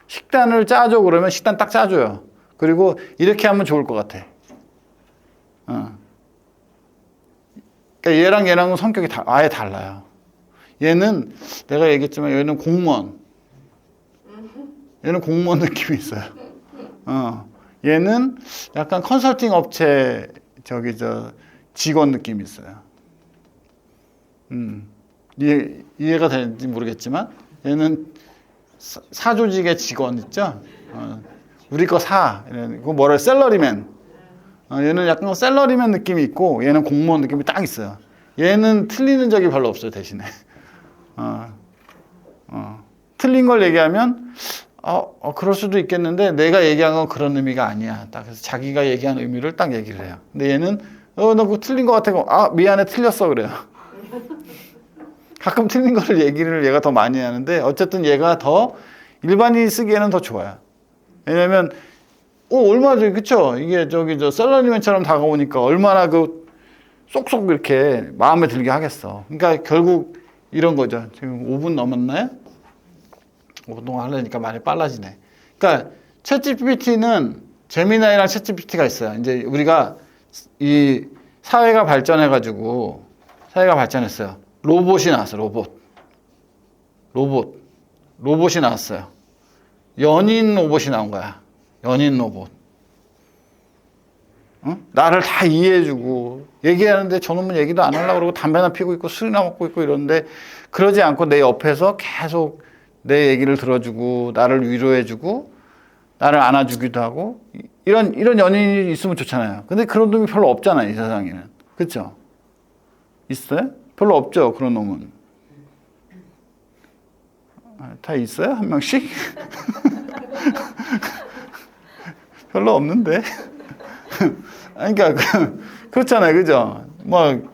[SPEAKER 1] 식단을 짜줘, 그러면 식단 딱 짜줘요. 그리고 이렇게 하면 좋을 것 같아. 그러니까 얘랑은 성격이 아예 달라요. 얘는, 내가 얘기했지만 얘는 공무원. 얘는 공무원 느낌이 있어요. 얘는 약간 컨설팅 업체, 직원 느낌이 있어요. 이해가 되는지 모르겠지만, 얘는 사조직의 직원 있죠? 우리 거 사. 그거 뭐래, 셀러리맨. 얘는 약간 셀러리맨 느낌이 있고, 얘는 공무원 느낌이 딱 있어요. 얘는 틀리는 적이 별로 없어요, 대신에. 틀린 걸 얘기하면, 그럴 수도 있겠는데, 내가 얘기한 건 그런 의미가 아니야. 딱 그래서 자기가 얘기한 의미를 딱 얘기를 해요. 근데 얘는, 너 그거 틀린 것 같아. 미안해, 틀렸어. 그래요. 가끔 틀린 거를 얘기를 얘가 더 많이 하는데, 어쨌든 얘가 더, 일반인이 쓰기에는 더 좋아요. 왜냐면, 얼마나, 그쵸? 이게 셀러리맨처럼 다가오니까 얼마나 쏙쏙 이렇게 마음에 들게 하겠어. 그러니까 결국 이런 거죠. 지금 5분 넘었나요? 5분 동안 하려니까 말이 빨라지네. 그러니까 챗GPT는 제미나이랑 챗GPT가 있어요. 이제 우리가 이 사회가 발전해가지고 사회가 발전했어요. 로봇이 나왔어요. 로봇이 나왔어요. 연인 로봇이 나온 거야. 연인 로봇. 나를 다 이해해주고 얘기하는데 저놈은 얘기도 안 하려고 그러고 담배나 피고 있고 술이나 먹고 있고 이러는데 그러지 않고 내 옆에서 계속 내 얘기를 들어주고 나를 위로해주고 나를 안아주기도 하고 이런 연인이 있으면 좋잖아요. 근데 그런 놈이 별로 없잖아요, 이 세상에는. 그렇죠? 있어요? 별로 없죠, 그런 놈은. 다 있어요? 한 명씩? 별로 없는데. 그러니까 그렇잖아요, 그죠?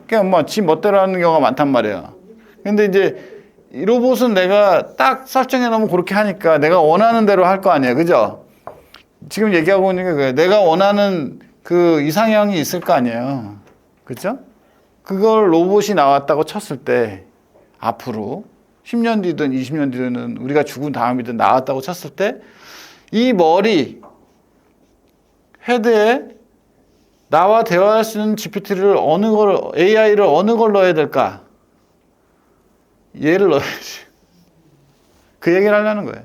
[SPEAKER 1] 그냥 지 멋대로 하는 경우가 많단 말이에요. 근데 이제 이 로봇은 내가 딱 설정해 놓으면 그렇게 하니까 내가 원하는 대로 할 거 아니에요, 그죠? 지금 얘기하고 있는 게 그거예요. 내가 원하는 그 이상형이 있을 거 아니에요, 그죠? 그걸 로봇이 나왔다고 쳤을 때 앞으로 10년 뒤든 20년 뒤든 우리가 죽은 다음이든 나왔다고 쳤을 때 이 머리 헤드에 나와 대화할 수 있는 GPT를 AI를 어느 걸 넣어야 될까? 얘를 넣어야지. 그 얘기를 하려는 거예요.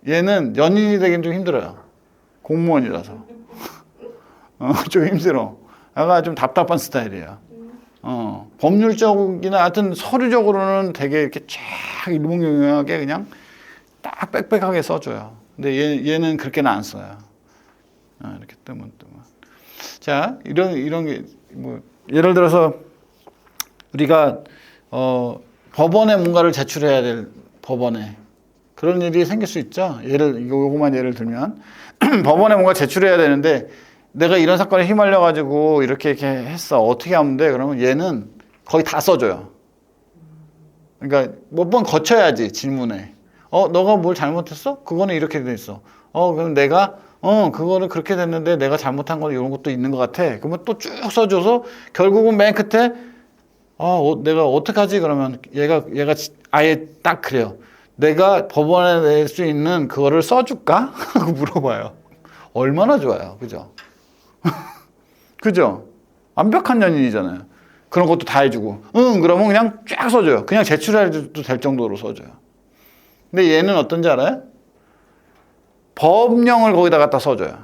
[SPEAKER 1] 얘는 연인이 되긴 좀 힘들어요. 공무원이라서. 좀 힘들어. 얘가 좀 답답한 스타일이에요. 법률적이나 하여튼 서류적으로는 되게 이렇게 쫙 일목요연하게 그냥 딱 빽빽하게 써줘요. 근데 얘는 그렇게는 안 써요. 이렇게 뜨문. 자, 이런 게, 예를 들어서, 우리가, 법원에 뭔가를 제출해야 될 법원에. 그런 일이 생길 수 있죠. 요거만 예를 들면. 법원에 뭔가 제출해야 되는데, 내가 이런 사건에 휘말려가지고 이렇게 했어. 어떻게 하면 돼? 그러면 얘는 거의 다 써줘요. 그러니까, 몇 번 거쳐야지, 질문에. 너가 뭘 잘못했어? 그거는 이렇게 돼 있어. 그럼 내가, 그거는 그렇게 됐는데 내가 잘못한 건 이런 것도 있는 것 같아. 그러면 또 쭉 써줘서 결국은 맨 끝에, 내가 어떡하지? 그러면 얘가 아예 딱 그래요. 내가 법원에 낼 수 있는 그거를 써줄까? 하고 물어봐요. 얼마나 좋아요. 그죠? 그죠? 완벽한 연인이잖아요. 그런 것도 다 해주고. 그러면 그냥 쫙 써줘요. 그냥 제출해도 될 정도로 써줘요. 근데 얘는 어떤지 알아요? 법령을 거기다 갖다 써줘요.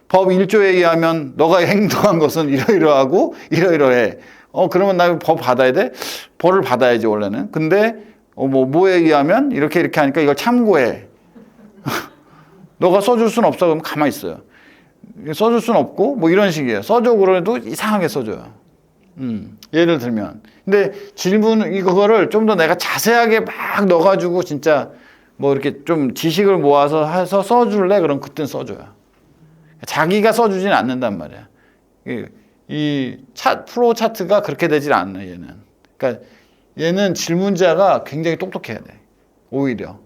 [SPEAKER 1] 법 1조에 의하면 너가 행동한 것은 이러이러하고 이러이러해. 그러면 나 법 받아야 돼? 벌을 받아야지 원래는. 근데 뭐에 의하면 이렇게 하니까 이걸 참고해. 너가 써줄 수는 없어. 그럼 가만히 있어요. 써줄 수는 없고 뭐 이런 식이에요. 써줘 그래도 이상하게 써줘요. 예를 들면. 근데 질문 이거를 좀 더 내가 자세하게 막 넣어가지고 진짜 뭐 이렇게 좀 지식을 모아서 해서 써줄래? 그럼 그땐 써줘요. 자기가 써주진 않는단 말이야. 프로 차트가 그렇게 되질 않아 얘는. 그러니까 얘는 질문자가 굉장히 똑똑해야 돼. 오히려.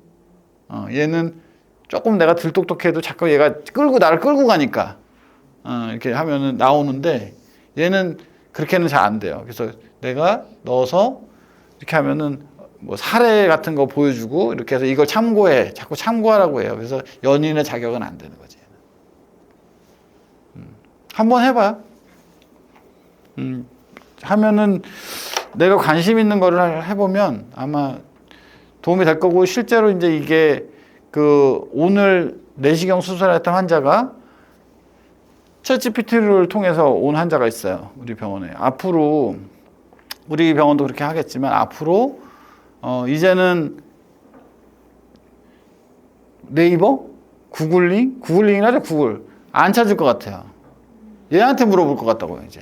[SPEAKER 1] 얘는 조금 내가 덜 똑똑해도 자꾸 얘가 나를 끌고 가니까 이렇게 하면은 나오는데 얘는 그렇게는 잘 안 돼요. 그래서 내가 넣어서 이렇게 하면은 뭐 사례 같은 거 보여주고 이렇게 해서 이걸 참고해. 자꾸 참고하라고 해요. 그래서 연인의 자격은 안 되는 거지. 한번 해봐요. 하면은 내가 관심 있는 거를 해보면 아마 도움이 될 거고 실제로 이제 이게 그 오늘 내시경 수술했던 환자가 챗GPT를 통해서 온 환자가 있어요. 우리 병원에. 앞으로 우리 병원도 그렇게 하겠지만 앞으로 이제는 네이버? 구글링이라죠. 구글. 안 찾을 것 같아요. 얘한테 물어볼 것 같다고요, 이제.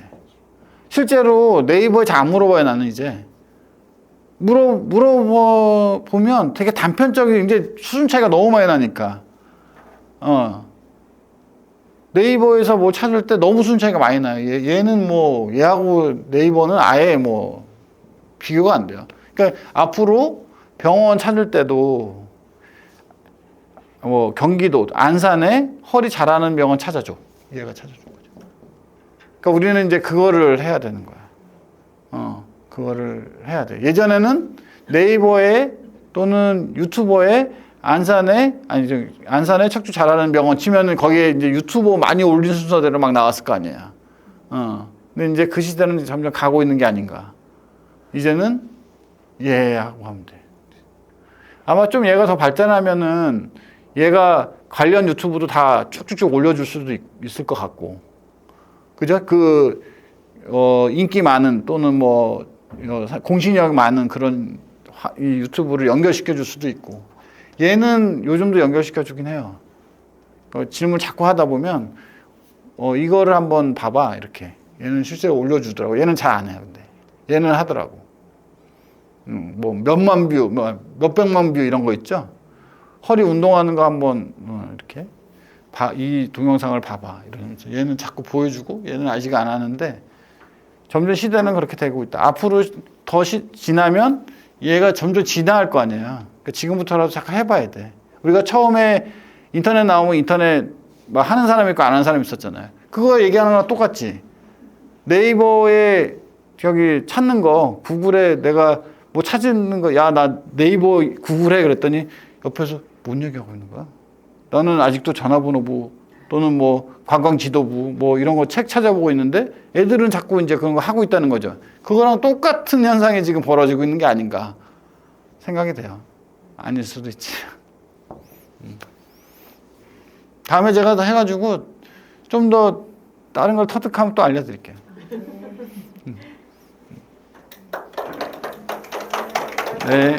[SPEAKER 1] 실제로 네이버에 잘 안 물어봐요, 나는 이제. 물어보면 되게 단편적인, 이제 수준 차이가 너무 많이 나니까. 네이버에서 뭐 찾을 때 너무 수준 차이가 많이 나요. 얘는 뭐, 얘하고 네이버는 아예 뭐, 비교가 안 돼요. 그러니까 앞으로 병원 찾을 때도 뭐, 경기도, 안산에 허리 잘하는 병원 찾아줘. 얘가 찾아준 거죠. 그러니까 우리는 이제 그거를 해야 되는 거야. 그거를 해야 돼. 예전에는 네이버에 또는 유튜버에 안산에 척추 잘하는 병원 치면은 거기에 이제 유튜버 많이 올린 순서대로 막 나왔을 거 아니야. 근데 이제 그 시대는 점점 가고 있는 게 아닌가. 이제는 하고 하면 돼. 아마 좀 얘가 더 발전하면은 얘가 관련 유튜브도 다 쭉쭉쭉 올려줄 수도 있을 것 같고. 그죠? 인기 많은 또는 뭐, 공신력 많은 그런 이 유튜브를 연결시켜 줄 수도 있고. 얘는 요즘도 연결시켜 주긴 해요. 질문 자꾸 하다 보면, 이거를 한번 봐봐. 이렇게. 얘는 실제로 올려주더라고. 얘는 잘 안 해요. 근데. 얘는 하더라고. 뭐, 몇만 뷰, 뭐, 몇백만 뷰 이런 거 있죠? 허리 운동하는 거 한번, 이렇게. 이 동영상을 봐봐. 이러면서. 얘는 자꾸 보여주고, 얘는 아직 안 하는데, 점점 시대는 그렇게 되고 있다. 앞으로 더 지나면 얘가 점점 진화할 거 아니에요. 그러니까 지금부터라도 잠깐 해봐야 돼. 우리가 처음에 인터넷 나오면 인터넷 막 하는 사람 있고 안 하는 사람 있었잖아요. 그거 얘기하는 거랑 똑같지. 네이버에 찾는 거, 구글에 내가 뭐 찾는 거, 야, 나 네이버 구글해 그랬더니 옆에서 뭔 얘기하고 있는 거야? 나는 아직도 전화번호부 또는 뭐 관광지도부 뭐 이런 거 책 찾아보고 있는데 애들은 자꾸 이제 그런 거 하고 있다는 거죠. 그거랑 똑같은 현상이 지금 벌어지고 있는 게 아닌가 생각이 돼요. 아닐 수도 있지. 다음에 제가 더 해가지고 좀 더 다른 걸 터득하면 또 알려드릴게요. 네.